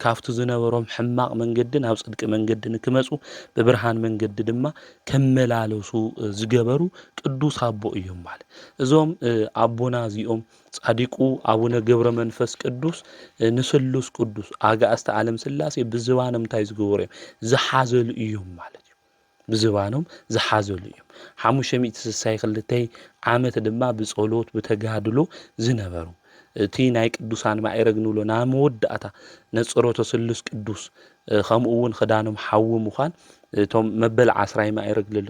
ካፍቱ ዝነበሮም ሕማቅ መንገዲ ናብ ጽድቅ መንገዲ ንክመጹ በብርሃን መንገዲ ድማ ከመላለሱ ዝገበሩ ቅዱስ አቦ እዮም ማለት እዞም አቦና እዚኦም ጻዲቁ አቡነ ገብረ መንፈስ ቅዱስ ንስሉስ ቅዱስ አጋእዝተ ዓለም ስላሴ ብዝባኖም ታይ ዝገበሩ ዝሓዘሉ እዮም ማለት እዩ ብዝባኖም ዝሓዘሉ እዮም 562 ዓመት ድማ ብጸሎት በተጋድሎ ዝነበሩ እቲ ናይ ቅዱሳን ማዕረግ ንብሎ ናመወዳእታ ነጽሮተ ስሉስ ቅዱስ ከምኡውን ክዳኖም ሓዊ ምዃን እቶም መበል 10 ማዕረግ ለለ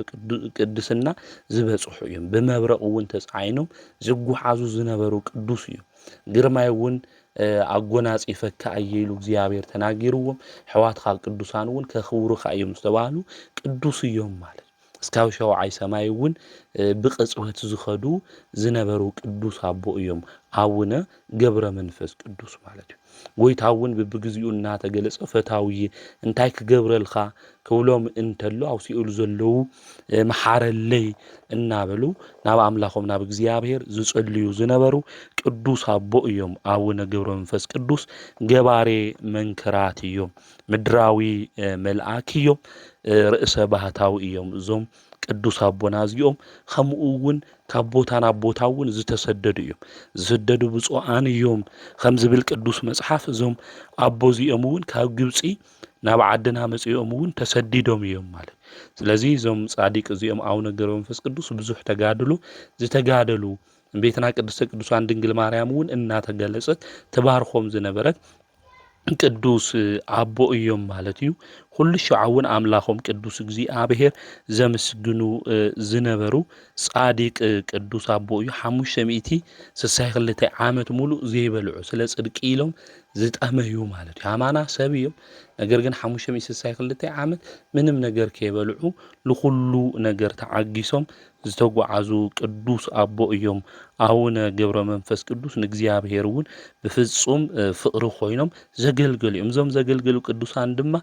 ቅዱስና ዝበጽሑ እዮም በመብረቕ እውን ተጻይኖም ዝጓዓዙ ዝነበሩ ቅዱስ እዮም ግርማይውን አጎናጽፈካ እየሉ እግዚአብሔር ተናጊሩዎም ሕዋትካ ቅዱሳን እውን ከኽብሩካ እዮም ዝተባሉ ቅዱስ እዮም ማለት እስካብ ሸውዓይ ሰማይውን ብቅጽበት ዝኸዱ ዝነበሩ ቅዱስ አቦ እዮም አቡነ ገብረ መንፈስ ቅዱስ ማለት እዩ ጎይታውን በብግዚኡ እናተገለጸ ፈታዊ እንታይ ክገብረልካ ክብሎም እንተሎ አውሲኡሉ ዘለው መሐረለይ እናበሉ ናብ አምላኾም ናብ እግዚአብሔር ዝጸልዩ ዝነበሩ ቅዱስ አቦ እዮም አቡነ ገብረ መንፈስ ቅዱስ ገባሬ መንከራት እዮም ምድራዊ መልአክ እዮም ርእሰ ባህታዊ እዮም እዞም ቅዱስ አቦና እዚኦም ከምኡውን ካብ ቦታ ናብ ቦታ እውን ዝተሰደዱ እዮም ዝሰደዱ ብፁዓን እዮም ከም ዝብል ቅዱስ መጽሓፍ እዞም አቦ እዚኦም እውን ካብ ግብጺ ናብ ዓድና መጽኦም እውን ተሰዲዶም እዮም ማለት ስለዚ እዞም ጻዲቅ እዚኦም አቡነ ገብረ መንፈስ ቅዱስ ብዙሕ ተጋድሎ ዝተጋደሉ ቤትና ቅድስተ ቅዱሳን ድንግል ማርያም እውን እናተገለጸት ተባርኾም ዝነበረት ቅዱስ አቦ እዮም ማለት እዩ ሁሉ ሸዓውን አምላኾም ቅዱስ እግዚአብሔር ዘመስግኑ ዝነበሩ ጻዲቅ ቅዱስ አቦ እዩ 562 ዓመት ሙሉ ዘይበልዑ ስለ ጽድቅ ኢሎም ዝጠመዩ ማለት እዩ አማና ሰብ እዮም ነገር ግን 562 ዓመት ምንም ነገር ከይበልዑ ለሁሉ ነገር ተዓጊሶም ዝተጓዓዙ ቅዱስ አቦ እዮም አቡነ ገብረ መንፈስ ቅዱስ ንእግዚአብሔር እውን በፍጹም ፍቅሪ ኮይኖም ዘገልገሉ እዮም ዞም ዘገልገሉ ቅዱሳን ድማ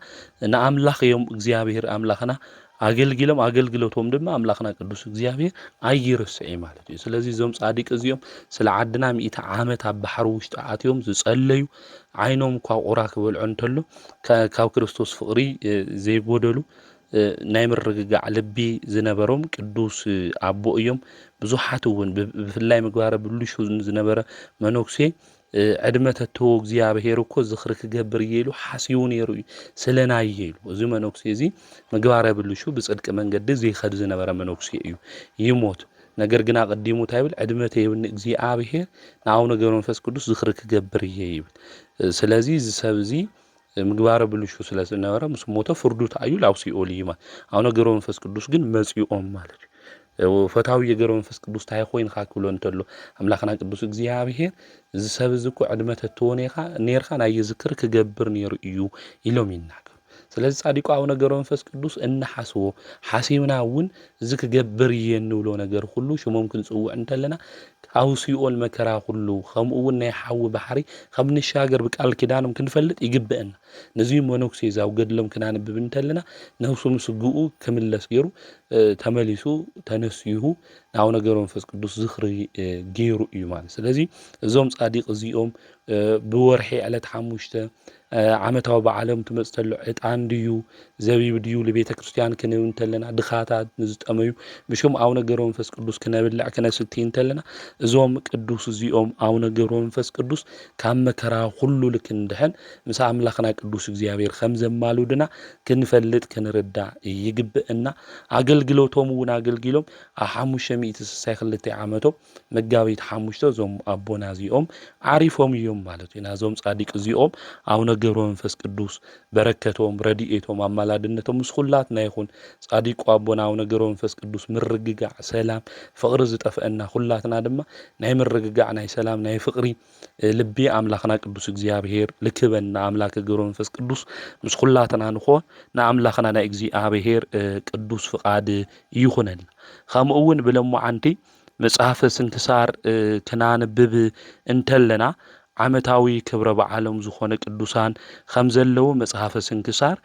ንአምላኽ እዮም እግዚአብሔር አምላኽና አገልግሎቶም ድማ አምላኽና ቅዱስ እግዚአብሔር አይርሰይ ማለት እዩ ስለዚ ዞም ጻዲቅ እዚኦም ስለ ዓድና 100 ዓመት ኣብ ባሕር ውሽጢ ኣትዮም ዝጸለዩ ዓይኖም ቋቁራ ክበልዑ እንተሎ ካብ ክርስቶስ ፍቅሪ ዘይጎደሉ ናይ ምርግጋዕ ልቢ ዝነበሮም ቅዱስ አቦ እዮም ብዙሓት እውን ብፍላይ ምግባረ ብሉሽ ዝነበረ መኖክሴ ዕድመተቶ እግዚአብሔር እኮ ዝኽሪ ክገብር ይሉ ሓሲቡ ነይሩ ስለናይ ይሉ እዚ መኖክሴ እዚ ምግባረ ብሉሹ ብጽድቅ መንገዲ ዘይኸድ ዝነበረ መኖክሴ እዩ ይሞት ነገር ግን አቀዲሙ ታይብል ዕድመት ይብል እግዚአብሔር ናው ነገር መንፈስ ቅዱስ ዝኽሪ ክገብር ይብል ስለዚህ ዝሰብዚ ምግባረ ብልሹ ስለነበረ ምስ ሞተ ፍርዱ ታዩ ላውሲኦል ይማ አው ነገር መንፈስ ቅዱስ ግን መጽኦም ማለት ፈታዊ የገረ መንፈስ ቅዱስ ታይ ኮይን ካክብሎ እንተሎ አምላክና ቅዱስ እግዚአብሔር ዝሰብዚ እኮ ዕድመት ተወኔኻ ኔርኻ ናይ ይዝክር ክገብር ነይሩ እዩ ኢሎም ይናገሩ ስለዚህ ጻዲቁ አው ነገር መንፈስ ቅዱስ እንሐስቦ ሐሲብናውን እዚ ክገብር ይንብሎ ነገር ሁሉ ሽሞም ክንጽውዕ እንተለና አውሲኦል መከራ ሁሉ ከምኡውን ናይ ሓዊ ባሕሪ ከም ንሻገር በቃል ኪዳንም ክንፈልጥ ይግብአና ነዚ ሞኖክሴ ዛው ገድሎም ክናንብብ እንተለና ነፍሱ ምስግኡ ክምለስ ገይሩ ተመሊሱ ተነስይሁ ናው ነገር መንፈስ ቅዱስ ዝኽሪ ገይሩ እዩ ማለት ስለዚህ እዞም ጻዲቅ እዚኦም ብወርሒ ዕለት 5 ዓመታዊ በዓለም ትመጽተሉ ዕጣን ድዩ ዘቢብ ድዩ ለቤተ ክርስቲያን ክንብ እንተለና ድኻታት ንዝጠመዩ ብሽም አው ነገር መንፈስ ቅዱስ ክነብልዕ ክነስቲ እንተለና እዞም ቅዱስ እዚኦም አው ነገር መንፈስ ቅዱስ ካብ መከራ ሁሉ ልክ እንደህን ምስ አምላክና ቅዱስ እግዚአብሔር ከም ዘማሉድና ክንፈልጥ ክንርዳ ይግብእና አገልግሎቶም ወን አገልግሎም 562 ዓመቶም መጋቢት 5 ዞም አቦና እዚኦም አሪፎም እዮም ማለት ነው ናዞም ጻዲቅ እዚኦም አው ነገር መንፈስ ቅዱስ በረከቶም ረዲኤቶም አማላድነቶም ምስኹላትና ይኹን ጻዲቁ አቦና አው ነገር መንፈስ ቅዱስ ምርግጋዕ ሰላም ፍቅሪ ዝጠፍአና ሁላትና ድማ ናይ ምርግጋዕ ናይ ሰላም ናይ ፍቅሪ ልቢ አምላክና ቅዱስ እግዚአብሔር ልክበና አምላክ ገሮ መንፈስ ቅዱስ ምስኹላትና ንኾን ንአምላክና ናይ እግዚአብሔር ቅዱስ ፍቃድ ይኹነና ከምኡውን ብለሙዓንቲ መጽሐፈ ስንክሳር ክናንብብ እንተለና ዓመታዊ ክብረ በዓሎም ዝኾነ ቅዱሳን ከም ዘለው መጽሐፈ ስንክሳር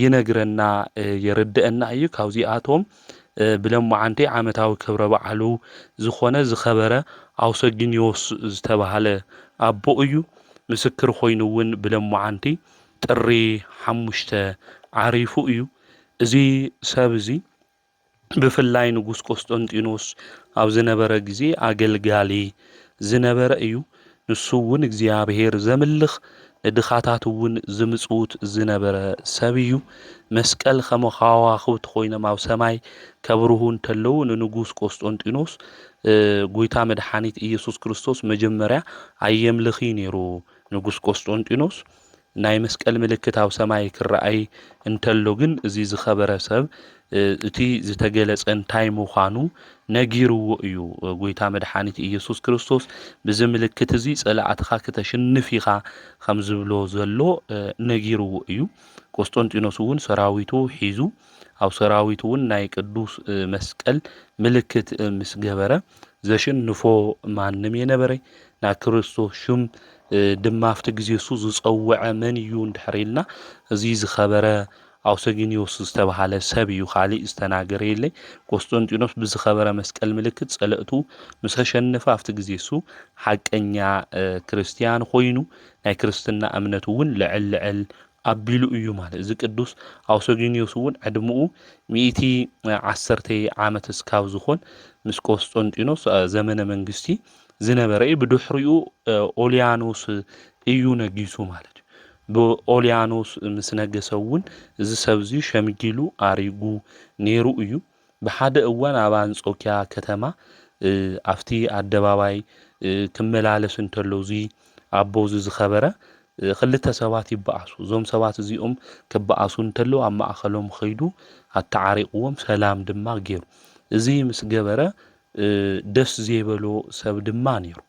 ይነግረና የርድአና እዩ ካብዚአቶም ብለሙዓንቲ ዓመታዊ ክብረ በዓሉ ዝኾነ ዝኸበረ አውሰጊኒዮስ ዝተባሃለ አቦ እዩ ምስክር ኮይኑውን ብለሙዓንቲ ጥሪ 5 ዓሪፉ እዩ እዚ ሰብ እዚ ብፍላይ ንጉስ ቆስጠንጢኖስ ኣብ ዝነበረ ግዜ አገልጋሊ ዝነበረ እዩ ንሱውን እግዚአብሔር ዘምልኽ ድኻታቱውን ዝምጽውት ዝነበረ ሰብዩ መስቀል ከመኻዋኽብት ኮይኖም ኣብ ሰማይ ከብርሁን ተለው ንንጉስ ቆስጠንጢኖስ ጎይታ መድኃኒት ኢየሱስ ክርስቶስ መጀመሪያ አየምልኺ ነይሩ ንጉስ ቆስጠንጢኖስ ናይ መስቀል ምልክት ኣብ ሰማይ ክረአይ እንተሎ ግን እዚ ዝኸበረ ሰብ እቲ ዝተገለጸ እንታይ ምዃኑ ነጊርዎ እዩ ጎይታ መድኃኒት ኢየሱስ ክርስቶስ ብዚ ምልክት እዚ ጸላእትኻ ከተሽንፍ ኢኻ ከም ዝብሎ ዘሎ ነጊርዎ እዩ ቆስጠንጢኖስ እውን ሰራዊቱ ሒዙ ኣብ ሰራዊቱ እውን ናይ ቅዱስ መስቀል ምልክት ምስ ገበረ ዘሽንፎ ማንም የነበረ ና ክርስቶስ ሹም ድማ ኣብቲ ግዜ እሱ ዝጸውዐ መን እዩ እንድሕሪልና እዚ ዝኸበረ አውሰጊኒዮስ ዝተባሃለ ሰብ እዩ ካሊእ ዝተናገረ የለ ቆስጠንጢኖስ ብዝኸበረ መስቀል ምልክት ጸለእቱ ምስ ተሸነፈ ኣብቲ ግዜ እሱ ሓቀኛ ክርስቲያን ኮይኑ ናይ ክርስትና እምነት እውን ልዕል አቢሉ እዩ ማለት እዚ ቅዱስ አውሰጊኒዮስ እውን ዕድምኡ 110 ዓመት እስካብ ዝኾን ምስ ቆስጠንጢኖስ ዘመነ መንግስቲ ዝነበረ ብድሕሪኡ ኦልያኖስ እዩ ነጊሱ ማለት በኦልያኖስ ምስ ነገሰውን እዚ ሰብዚ ሸምጊሉ አሪጉ ነይሩ እዩ በሓደ እዋን ኣብ አንጾኪያ ከተማ አፍቲ አደባባይ ክመላለስ እንተሎ እዚ አቦዝ ዝኸበረ ክልተ ሰባት ይባአሱ ዞም ሰባት እዚኦም ክባአሱ እንተሎ ኣብ ማእኸሎም ኸይዱ አተዓሪቅዎም ሰላም ድማ ገይሩ እዚ ምስ ገበረ ደስ ዘይበሎ ሰብ ድማ ነይሩ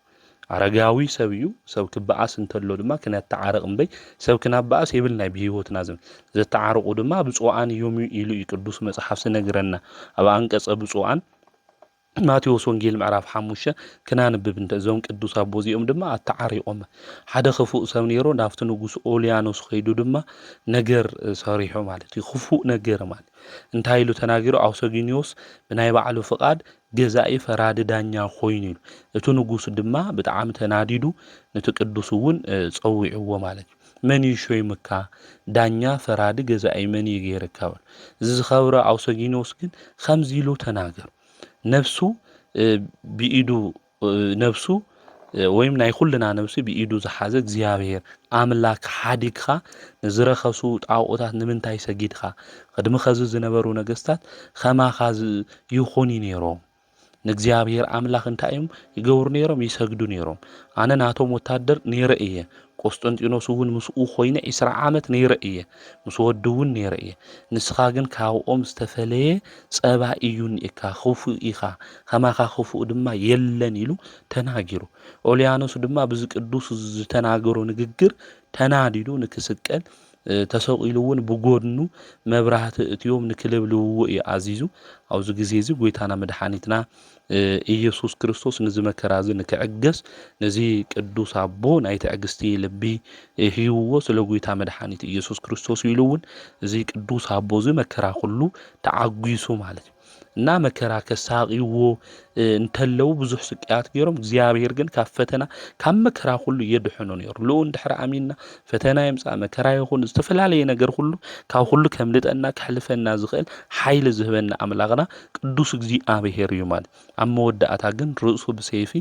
አረጋዊ ሰብዩ ሰብ ክባአስ እንተሎ ድማ ክነተዓረቅ እምበይ ሰብ ክናባአስ ይብልናይ ብህይወትና ዘተዓረቁ ድማ ብፁዓን እዮም ኢሉ ቅዱስ መጽሐፍ ዝነግረና ኣብ አንቀጸ ብፁዓን ማቴዎስ ወንጌል ምዕራፍ 5 ክናንብብ እንተዞም ቅዱስ አቦ እዚኦም ድማ አተዓሪቆም ሓደ ክፉእ ሰብ ነይሮ ናፍቲ ንጉስ ኦልያኖስ ኸይዱ ድማ ነገር ሰሪሑ ማለት ክፉእ ነገር ማለት እንታይ ኢሉ ተናገሩ አውሰጊኒዮስ ብናይ ባዕሉ ፍቃድ ገዛኢ ፈራድ ዳኛ ኮይኑ ኢሉ እቲ ንጉስ ድማ ብጣዕሚ ተናዲዱ ነቲ ቅዱስ እውን ጸዊዕዎ ማለት መን ይሾይምካ ዳኛ ፈራድ ገዛኢ መን ይገይርካ እዚ ዝኸብረ አውሰጊኒዮስ ግን ከምዚ ኢሉ ተናገሩ ነፍሱ ብኢዱ ነፍሱ ወይም ናይ ኩልና ነፍሲ ብኢዱ ዝሓዘ እግዚአብሔር አምላክ ሓዲግኻ ዝረኸሱ ጣዖታት ንምንታይ ሰጊድኻ ቅድሚ ኸዚ ዝነበሩ ነገስታት ከማኻ ይኾኑ ነይሮም ንእግዚአብሔር አምላኽ እንታይም ይገብሩ ነይሮም ይሰግዱ ነይሮም ኣነ ናቶም ወታደር ነይረ እየ ቆስጠንጢኖስ እውን ምስኡ ኮይነ 20 ዓመት ነይረ እየ ምስ ወዱ እውን ነይረ እየ ንስኻ ግን ካብኦም ዝተፈለየ ጸባ እዩ ንኢካ ክፉእ ኢኻ ከማኻ ክፉእ ድማ የለን ኢሉ ተናጊሩ ኦልያኖስ ድማ ብዝ ቅዱስ ዝተናገሮ ንግግር ተናዲዱ ንክስቀል ተሰቂሉ እውን ብጎድኑ መብራህቲ እትዮም ንክልብልዎ እዩ ኣዚዙ ኣብዚ ግዜ እዚ ጎይታና መድሓኒትና ኢየሱስ ክርስቶስ ንዝመከራ እዚ ንክዕገስ ነዚ ቅዱስ ኣቦ ናይ ትዕግስቲ ልቢ ሂብዎ ስለ ጎይታ መድሓኒት ኢየሱስ ክርስቶስ ኢሉ እውን እዚ ቅዱስ ኣቦ እዚ መከራ ኩሉ ተዓጒሱ ማለት እና መከራ ከሳቂዎ እንተለው ብዙሕ ስቅያት ገይሮም እግዚአብሔር ግን ካብ ፈተና ካብ መከራ ሁሉ የድሕኖ ነይሩ ለው እንድሕር ኣሚንና ፈተና ይምፃእ መከራ ይኹን ዝተፈላለየ ነገር ሁሉ ካብ ሁሉ ከምልጠና ክሕልፈና ዝኽእል ሓይሊ ዝህበና ኣምላኽና ቅዱስ እግዚአብሔር እዩ ማለት ኣብ መወዳእታ ግን ርእሱ ብሰይፊ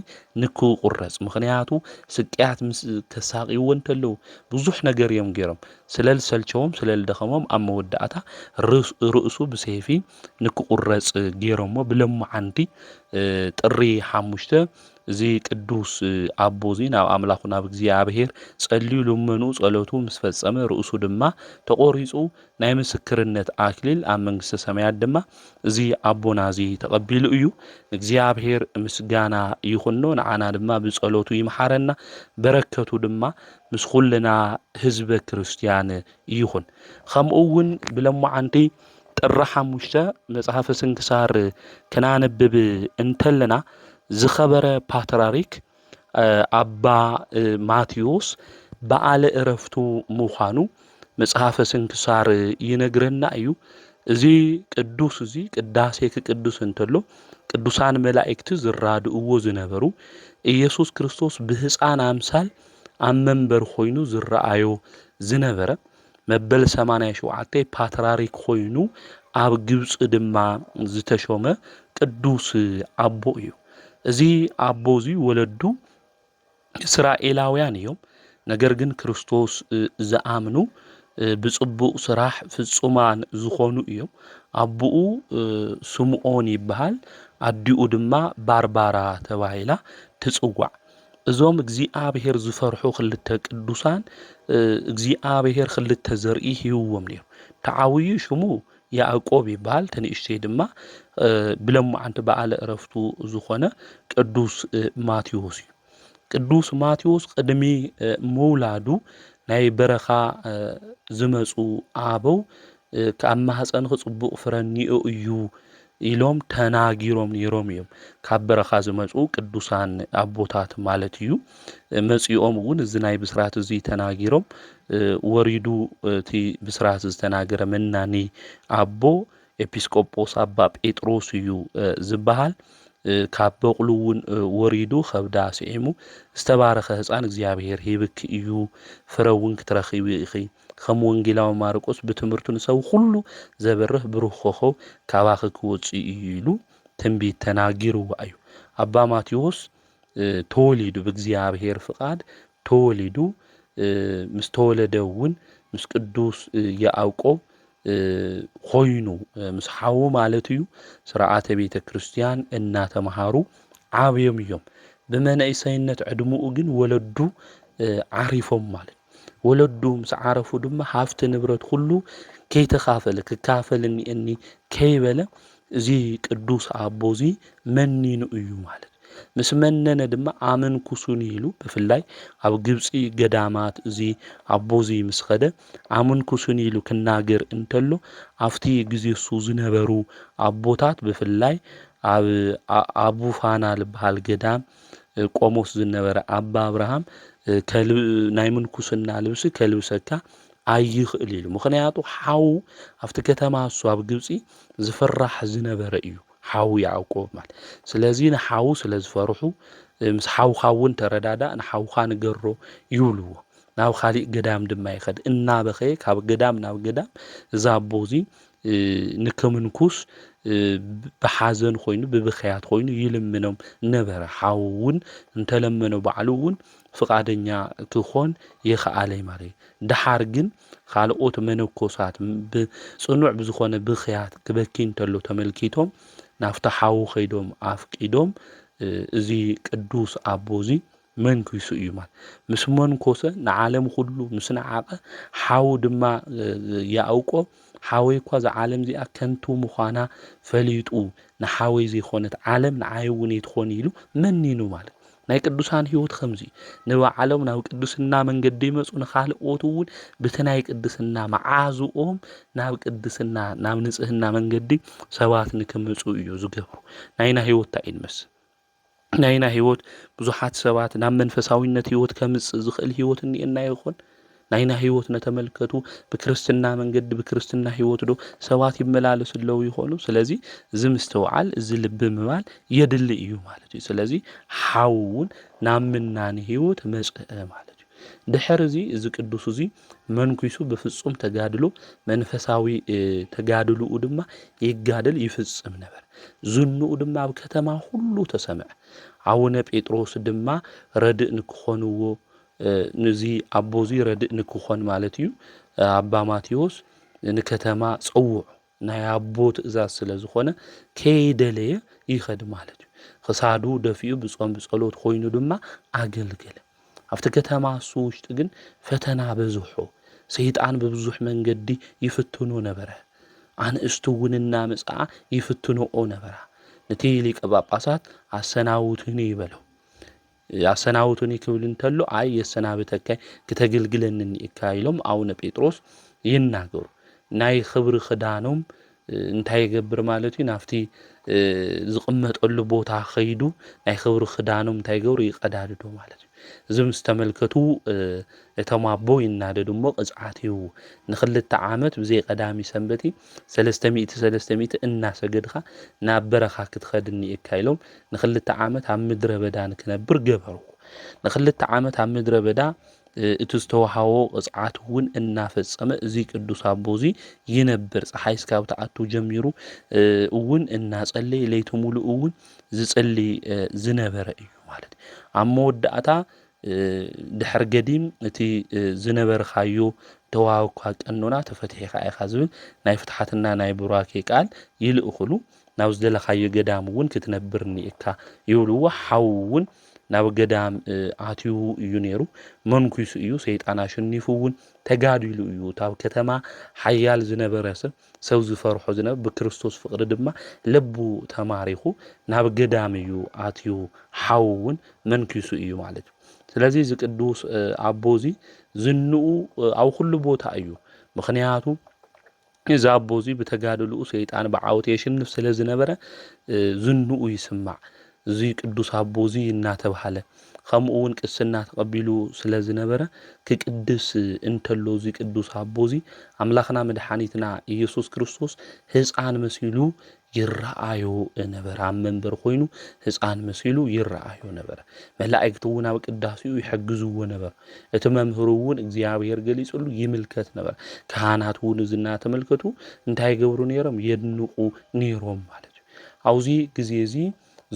ንክቁረጽ ምክንያቱ ስቅያት ምስ ከሳቂዎ እንተለው ብዙሕ ነገር እዮም ገይሮም ስለል ሰልቸዎም ስለል ደኸሞም ኣብ መወዳእታ ርእሱ ብሰይፊ ንክቁረጽ ገይሮሞ ብለምዓንቲ ጥሪ 5 እዚ ቅዱስ ኣቦዚ ናብ ኣምላኹ ናብ እግዚአብሔር ጸልዩ ልመኑ ጸሎቱ ምስ ፈጸመ ርእሱ ድማ ተቆሪጹ ናይ ምስክርነት ኣክሊል ኣብ መንግስተ ሰማያት ድማ እዚ ኣቦና እዚ ተቀቢሉ እዩ እግዚአብሔር ምስጋና ይኹኖ ንዓና ድማ ብጸሎቱ ይምሓረና በረከቱ ድማ ምስ ኩልና ህዝበ ክርስቲያን ይኹን ከምኡውን ብለምዓንቲ ጥሪ 5 መጽሓፈ ስንክሳር ከናነብብ እንተለና ዝኸበረ ፓትርያርክ ኣባ ማቴዎስ በዓለ ዕረፍቱ ምዃኑ መጽሓፈ ስንክሳር ይነግረና እዩ እዚ ቅዱስ እዚ ቅዳሴ ክቅዱስ እንተሎ ቅዱሳን መላእክቲ ዝራድእዎ ዝነበሩ ኢየሱስ ክርስቶስ ብህፃን ኣምሳል ኣብ መንበር ኮይኑ ዝረአዮ ዝነበረ መበል 87 ፓትርያርክ ኮይኑ ኣብ ግብጽ ድማ ዝተሾመ ቅዱስ ኣቦ እዩ እዚ ኣቦ እዚ ወለዱ እስራኤላውያን እዮም ነገር ግን ክርስቶስ ዝኣምኑ ብጽቡቕ ስራሕ ፍጹማን ዝኾኑ እዮም ኣቡኡ ስምዖን ይበሃል ኣዲኡ ድማ ባርባራ ተባሂላ ትጽዋዕ እዞም እግዚአብሔር ዝፈርሑ ክልተ ቅዱሳን እግዚአብሔር ክልተ ዘርኢ ሂብዎም ነይሩ ተዓውዩ ሽሙ ያዕቆብ ይበሃል ተንእሽተይ ድማ ብለምዓንቲ በዓለ ዕረፍቱ ዝኾነ ቅዱስ ማቴዎስ እዩ ቅዱስ ማቴዎስ ቅድሚ መውላዱ ናይ በረኻ ዝመጹ ኣበው ካብ ማህፀን ክጽቡቕ ፍረኒኦ እዩ ኢሎም ተናጊሮም ነይሮም እዮም ካብ በረኻ ዝመጹ ቅዱሳን ኣቦታት ማለት እዩ መጽኦም እውን እዚ ናይ ብስራት እዚ ተናጊሮም ወሪዱ እቲ ብስራት ዝተናገረ መናኒ ኣቦ ኤጲስቆጶስ ኣባ ጴጥሮስ እዩ ዝበሃል ካብ በቕሉ እውን ወሪዱ ከብዳ ስዒሙ ዝተባረኸ ህፃን እግዚአብሔር ሂብክ እዩ ፍረ እውን ክትረኺቡ ኢኺ ከም ወንጌላዊ ማርቆስ ብትምህርቱ ንሰብ ሁሉ ዘበርህ ብሩህ ኮኸብ ካባኺ ክወፅእ እዩ ኢሉ ትንቢት ተናጊርዎ እዩ ኣባ ማቴዎስ ተወሊዱ ብእግዚአብሔር ፍቃድ ተወሊዱ ምስ ተወለደ እውን ምስ ቅዱስ ያዕቆብ ኮይኑ ምስ ሓው ማለት እዩ ስርዓተ ቤተ ክርስቲያን እናተማሃሩ ዓብዮም እዮም ብመንእሰይነት ዕድሙኡ ግን ወለዱ ዓሪፎም ማለት ወለዱ ምስ ዓረፉ ድማ ሃፍቲ ንብረት ሁሉ ከይተኻፈለ ክካፈልኒ እኒ ከይበለ እዚ ቅዱስ ኣቦዚ መኒኑ እዩ ማለት ምስ መነነ ድማ ኣመንኩሱኒ ኢሉ ብፍላይ ኣብ ግብጺ ገዳማት እዚ ኣቦዚ ምስ ኸደ ኣመንኩሱኒ ኢሉ ክናገር እንተሎ ኣብቲ ግዜ እሱ ዝነበሩ ኣቦታት ብፍላይ ኣብ ፋና ዝበሃል ገዳም ቆሞስ ዝነበረ ኣባ አብርሃም ናይ ምንኩስና ልብሲ ከልብሰካ ኣይኽእል ኢሉ ምክንያቱ ሓው ኣብቲ ከተማ እሱ ኣብ ግብጺ ዝፈራሕ ዝነበረ እዩ ሓው ያዕቆብ ማለት ስለዚ ንሓው ስለ ዝፈርሑ ምስ ሓውኻ እውን ተረዳዳ ንሓውኻ ንገሮ ይብልዎ ናብ ካሊእ ገዳም ድማ ይኸድ እናበኸየ ካብ ገዳም ናብ ገዳም እዛ ኣቦዚ ንከምንኩስ ብሓዘን ኮይኑ ብብኽያት ኮይኑ ይልምኖም ነበረ ሓው እውን እንተለመነ ባዕሉ እውን ፍቃደኛ ክኾን ይኽኣለይ ማለት ድሓር ግን ካልኦት መነኮሳት ብጽኑዕ ብዝኾነ ብኽያት ክበኪ እንተሎ ተመልኪቶም ናፍቲ ሓዉ ኸይዶም ኣፍቂዶም እዚ ቅዱስ ኣቦዚ መንኩሱ እዩ ማለት ምስ መንኮሰ ንዓለም ኩሉ ምስ ነዓቐ ሓዉ ድማ ያዕቆብ ሓወይ እኳ ዛ ዓለም እዚኣ ከንቱ ምዃና ፈሊጡ ንሓወይ ዘይኮነት ዓለም ንዓይ እውን ይትኾን ኢሉ መኒኑ ማለት ናይ ቅዱሳን ህይወት ከምዚ ንባዕሎም ናብ ቅድስና መንገዲ ይመፁ ንኻልኦት እውን በቲ ናይ ቅድስና መዓዝኦም ናብ ቅድስና ናብ ንጽህና መንገዲ ሰባት ንክመፁ እዩ ዝገብሩ ናይና ህይወት እንታይ ይመስል ናይና ህይወት ብዙሓት ሰባት ናብ መንፈሳዊነት ህይወት ከምጽእ ዝኽእል ህይወት እኒአና ይኾን ናይና ህይወት ነተመልከቱ ብክርስትና መንገዲ ብክርስትና ህይወት ዶ ሰባት ይመላለሱ ለው ይኾኑ ስለዚ እዚ ምስተውዓል እዚ ልቢ ምባል የድሊ እዩ ማለት እዩ ስለዚ ሓውን ናብ ምናኒ ህይወት መጽአ ማለት እዩ ድሕር እዚ ቅዱስ እዚ መንኩሱ ብፍጹም ተጋድሎ መንፈሳዊ ተጋድሉኡ ድማ ይጋደል ይፍጽም ነበር ዝንኡ ድማ ኣብ ከተማ ሁሉ ተሰምዐ አቡነ ጴጥሮስ ድማ ረድእ ንክኾንዎ ንዚ ኣቦዚ ረድእ ንክኾን ማለት እዩ ኣባ ማቴዎስ ንከተማ ፀውዑ ናይ ኣቦ ትእዛዝ ስለ ዝኾነ ከይደለየ ይኸድ ማለት እዩ ክሳዱ ደፊኡ ብጾም ብጸሎት ኮይኑ ድማ ኣገልገለ ኣብቲ ከተማ እሱ ውሽጢ ግን ፈተና በዝሖ ሰይጣን በብዙሕ መንገዲ ይፍትኖ ነበረ ኣንእስቱ እውን እናመጽኣ ይፍትኖኦ ነበራ ነቲ ሊቀ ጳጳሳት ኣሰናውቱኒ ይበለው ኣሰናውቱኒ ክብል እንተሎ ኣይ የሰናብተካይ ክተገልግለኒ ኢካይሎም ኣቡነ ጴጥሮስ ይናገሩ ናይ ክብሪ ክዳኖም እንታይ ይገብር ማለት እዩ ናፍቲ ዝቕመጠሉ ቦታ ኸይዱ ናይ ክብሪ ክዳኖም እንታይ ይገብሩ ይቀዳድዶ ማለት እዩ እዚ ምስ ተመልከቱ እቶም ኣቦ ይናደዱ እሞ ቅፅዓት ይህቡ ንክልተ ዓመት ብዘይ ቀዳሚ ሰንበቲ 300 እናሰገድኻ ናብ በረኻ ክትኸድ እኒአካ ኢሎም ንክልተ ዓመት ኣብ ምድረ በዳ ንክነብር ገበሩ ንክልተ ዓመት ኣብ ምድረ በዳ እቲ ዝተዋሃቦ ቅፅዓት እውን እናፈጸመ እዚ ቅዱስ ኣቦዚ ይነብር ፀሓይ እስካብ ተኣቱ ጀሚሩ እውን እናጸለየ ለይቲ ሙሉእ እውን ዝጸልይ ዝነበረ እዩ ማለት ኣብ መወዳእታ ድሕር ገዲም እቲ ዝነበርካዮ ተዋውካ ቀኖና ተፈትሒኻ ኢኻ ዝብል ናይ ፍትሓትና ናይ ቡራኬ ቃል ይልእኽሉ ናብ ዝደለኻዮ ገዳም እውን ክትነብር እኒአካ ይብልዎ ሓው እውን ናብ ገዳም ኣትዩ እዩ ነይሩ መንኩሱ እዩ ሰይጣን አሸኒፉ እውን ተጋድሉ እዩ ታብ ከተማ ሓያል ዝነበረ ሰብ ዝፈርሖ ዝነበረ ብክርስቶስ ፍቅሪ ድማ ልቡ ተማሪኹ ናብ ገዳም እዩ ኣትዩ ሓው እውን መንኩሱ እዩ ማለት ስለዚህ እዚ ቅዱስ ኣቦዚ ዝንኡ ኣብ ኩሉ ቦታ እዩ ምኽንያቱ እዚ ኣቦዚ ብተጋድሉኡ ሰይጣን ብዓወት የሽንፍ ስለ ዝነበረ ዝንኡ ይስማዕ እዚ ቅዱስ ኣቦዚ እናተባሃለ ከምኡውን ቅስና ተቀቢሉ ስለ ዝነበረ ክቅድስ እንተሎ እዚ ቅዱስ ኣቦዚ ኣምላኽና መድኃኒትና ኢየሱስ ክርስቶስ ህፃን መሲሉ ይረአዮ ነበር ኣብ መንበር ኮይኑ ህፃን መሲሉ ይረአዮ ነበር መላእክት እውን ኣብ ቅዳሴኡ ይሕግዝዎ ነበር እቲ መምህሩ እውን እግዚአብሔር ገሊጹሉ ይምልከት ነበር ካህናት እውን ዝና ተመልከቱ እንታይ ገብሩ ነይሮም የድንቁ ነይሮም ማለት እዩ አውዚ ግዜ እዚ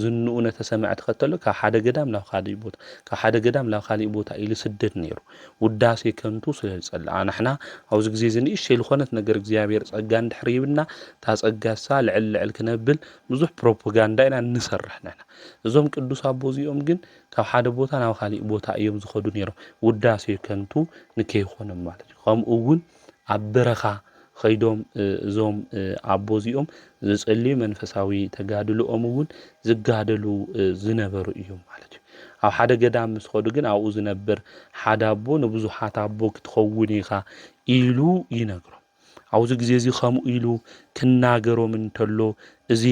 ዝንኡ ነተሰምዐ ተኸተሎ ካብ ሓደ ገዳም ናብ ካልእ ቦታ ካብ ሓደ ገዳም ናብ ካልእ ቦታ ኢሉ ስደት ነይሩ ውዳሴ ከንቱ ስለ ዝጸልአ ንሕና ኣብዚ ግዜ እዚ ንእሽተይ ዝኾነት ነገር እግዚአብሔር ጸጋ እንድሕር ይብና ታጸጋሳ ልዕል ክነብል ብዙሕ ፕሮፓጋንዳ ኢና እንሰርሕ ንሕና እዞም ቅዱስ ኣቦዚኦም ግን ካብ ሓደ ቦታ ናብ ካልእ ቦታ እዮም ዝኸዱ ነይሮም ውዳሴ ከንቱ ንከይኾኖም ማለት እዩ ከምኡ እውን ኣብ በረኻ ኸይዶም እዞም ኣቦዚኦም ዝጸልዩ መንፈሳዊ ተጋድሎኦም እውን ዝጋደሉ ዝነበሩ እዮም ማለት እዩ ኣብ ሓደ ገዳም ምስ ኸዱ ግን ኣብኡ ዝነበር ሓደ ኣቦ ንብዙሓት ኣቦ ክትኸውን ኢኻ ኢሉ ይነግሮም ኣብዚ ግዜ እዚ ከምኡ ኢሉ ክናገሮም እንተሎ እዚ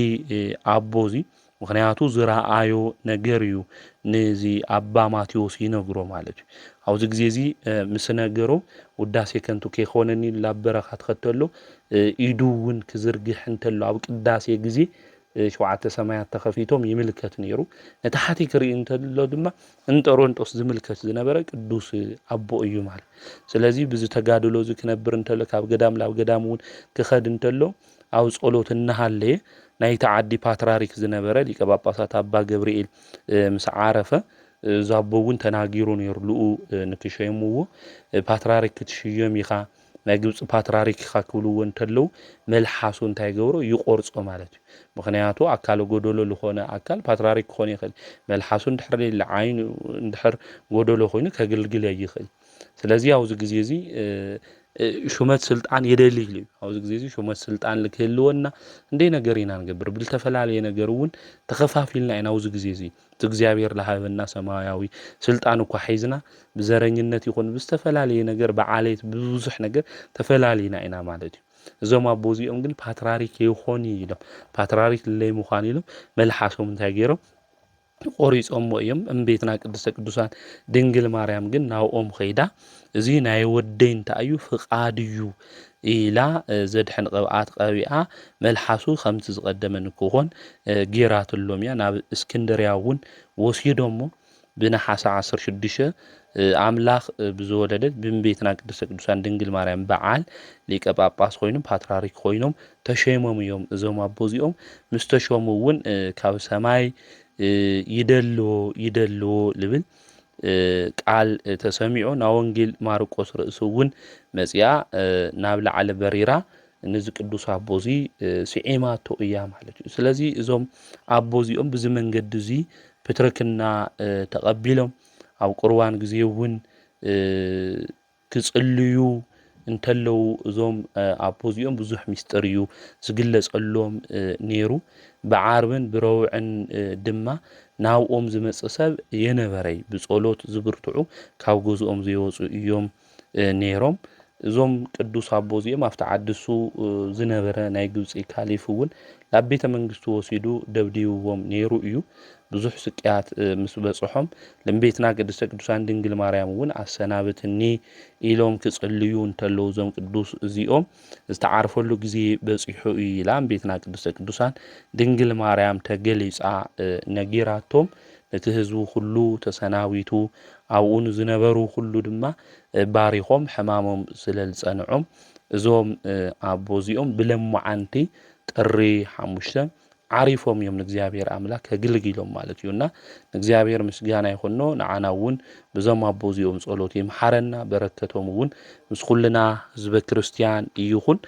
ኣቦዚ ምክንያቱ ዝረአዮ ነገር እዩ ነዚ ኣባ ማቴዎስ ይነግሮ ማለት እዩ ኣብዚ ግዜ እዚ ምስ ነገሮ ውዳሴ ከንቱ ከይኾነኒ ላበረኻ ተኸተሎ ኢዱ እውን ክዝርግሕ እንተሎ ኣብ ቅዳሴ ግዜ ሸውዓተ ሰማያት ተኸፊቶም ይምልከት ነይሩ ነታሕቲ ክርኢ እንተሎ ድማ እንጠሮንጦስ ዝምልከት ዝነበረ ቅዱስ ኣቦ እዩ ማለት ስለዚ ብዚ ተጋድሎ እዚ ክነብር እንተሎ ካብ ገዳም ናብ ገዳም እውን ክኸድ እንተሎ ኣብ ጸሎት እናሃለየ ናይቲ ዓዲ ፓትርያርክ ዝነበረ ሊቀ ጳጳሳት ኣባ ገብርኤል ምስ ዓረፈ ዛቦ እውን ተናጊሩ ነይሩ ልኡ ንክሸይምዎ ፓትርያርክ ክትሽየም ኢኻ ናይ ግብፂ ፓትርያርክ ክብልዎ እንተለው መልሓሱ እንታይ ገብሮ ይቆርጾ ማለት እዩ ምክንያቱ ኣካል ጎደሎ ዝኾነ ኣካል ፓትርያርክ ክኾን ይኽእል መልሓሱ እንድሕር ሌለ ዓይኑ እንድሕር ጎደሎ ኮይኑ ከገልግል ይኽእል ስለዚ ኣብዚ ግዜ እዚ ሹመት ስልጣን የደሊ እዩ ኣብዚ ግዜ እዚ ሹመት ስልጣን ልክህልወና እንደይ ነገር ኢና ንገብር ብልተፈላለየ ነገር እውን ተኸፋፊልና ኢና ኣብዚ ግዜ እዚ እግዚአብሔር ለሃበና ሰማያዊ ስልጣን እኳ ሒዝና ብዘረኝነት ይኹን ብዝተፈላለየ ነገር ብዓሌት ብዙሕ ነገር ተፈላሊና ኢና ማለት እዩ እዞም ኣቦ እዚኦም ግን ፓትርያርክ ይኾኑ ኢሎም ፓትርያርክ ለይ ምዃን ኢሎም መልሓሶም እንታይ ገይሮም ቆሪጾም እዮም እምቤትና ቅድስተ ቅዱሳን ድንግል ማርያም ግን ናብኦም ኸይዳ እዚ ናይ ወደይ እንታይ እዩ ፍቃድ እዩ ኢላ ዘድሕን ቅብኣት ቀቢኣ መልሓሱ ከምቲ ዝቀደመ ንክኾን ጌራትሎም እያ ናብ እስክንድርያ እውን ወሲዶሞ ብነሓሰ 16 ኣምላኽ ብዝወለደት ብእምቤትና ቅድስተ ቅዱሳን ድንግል ማርያም በዓል ሊቀ ጳጳስ ኮይኖም ፓትርያርክ ኮይኖም ተሸይሞም እዮም እዞም ኣቦ እዚኦም ምስ ተሾሙ እውን ካብ ሰማይ ይደልዎ ልብል ቃል ተሰሚዑ ናብ ወንጌል ማርቆስ ርእሱ እውን መጽያ ናብ ላዕለ በሪራ ንዚ ቅዱስ ኣቦ እዚ ስዒማቶ እያ ማለት እዩ ስለዚ እዞም ኣቦ እዚኦም ብዚ መንገዲ እዚ ፕትርክና ተቐቢሎም ኣብ ቁርባን ግዜ እውን ክጽልዩ እንተለው እዞም ኣቦ እዚኦም ብዙሕ ምስጢር እዩ ዝግለጸሎም ነይሩ ብዓርብን ብረውዕን ድማ ናብኦም ዝመጽእ ሰብ የነበረይ ብጸሎት ዝብርትዑ ካብ ገዝኦም ዘይወፁ እዮም ነይሮም እዞም ቅዱስ ኣቦ እዚኦም ኣብቲ ዓዲሱ ዝነበረ ናይ ግብፂ ካሊፍ እውን ናብ ቤተ መንግስቱ ወሲዱ ደብዲብዎም ነይሩ እዩ ብዙሕ ስቅያት ምስ በጽሖም ለምቤትና ቅድስተ ቅዱሳን ድንግል ማርያም እውን ኣሰናብትኒ ኢሎም ክጽልዩ እንተለው እዞም ቅዱስ እዚኦም ዝተዓርፈሉ ግዜ በጽሑ ኢላ ቤትና ቅድስተ ቅዱሳን ድንግል ማርያም ተገሊጻ ነጊራቶም እቲ ህዝቡ ሁሉ ተሰናዊቱ ኣብኡን ዝነበሩ ሁሉ ድማ ባሪኾም ሕማሞም ስለልጸንዖም እዞም ኣቦ እዚኦም ብለምዓንቲ ጥሪ 5 ዓሪፎም እዮም ንእግዚአብሔር ኣምላክ ከግልግሎም ማለት እዩና ንእግዚአብሔር ምስጋና ይኹኖ ንዓና እውን በዞም ኣቦ እዚኦም ጸሎት ይምሐረና በረከቶም እውን ምስ ኩልና ህዝበ ክርስቲያን ይኹን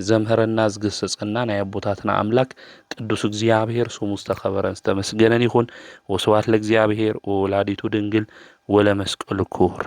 ዘምህረና ዝገሰጸና ናይ አቦታትና አምላክ ቅዱስ እግዚአብሔር ስሙ ዝተኸበረን ዝተመስገነን ይኹን ወስብሐት ለእግዚአብሔር ወወላዲቱ ድንግል ወለመስቀሉ ክቡር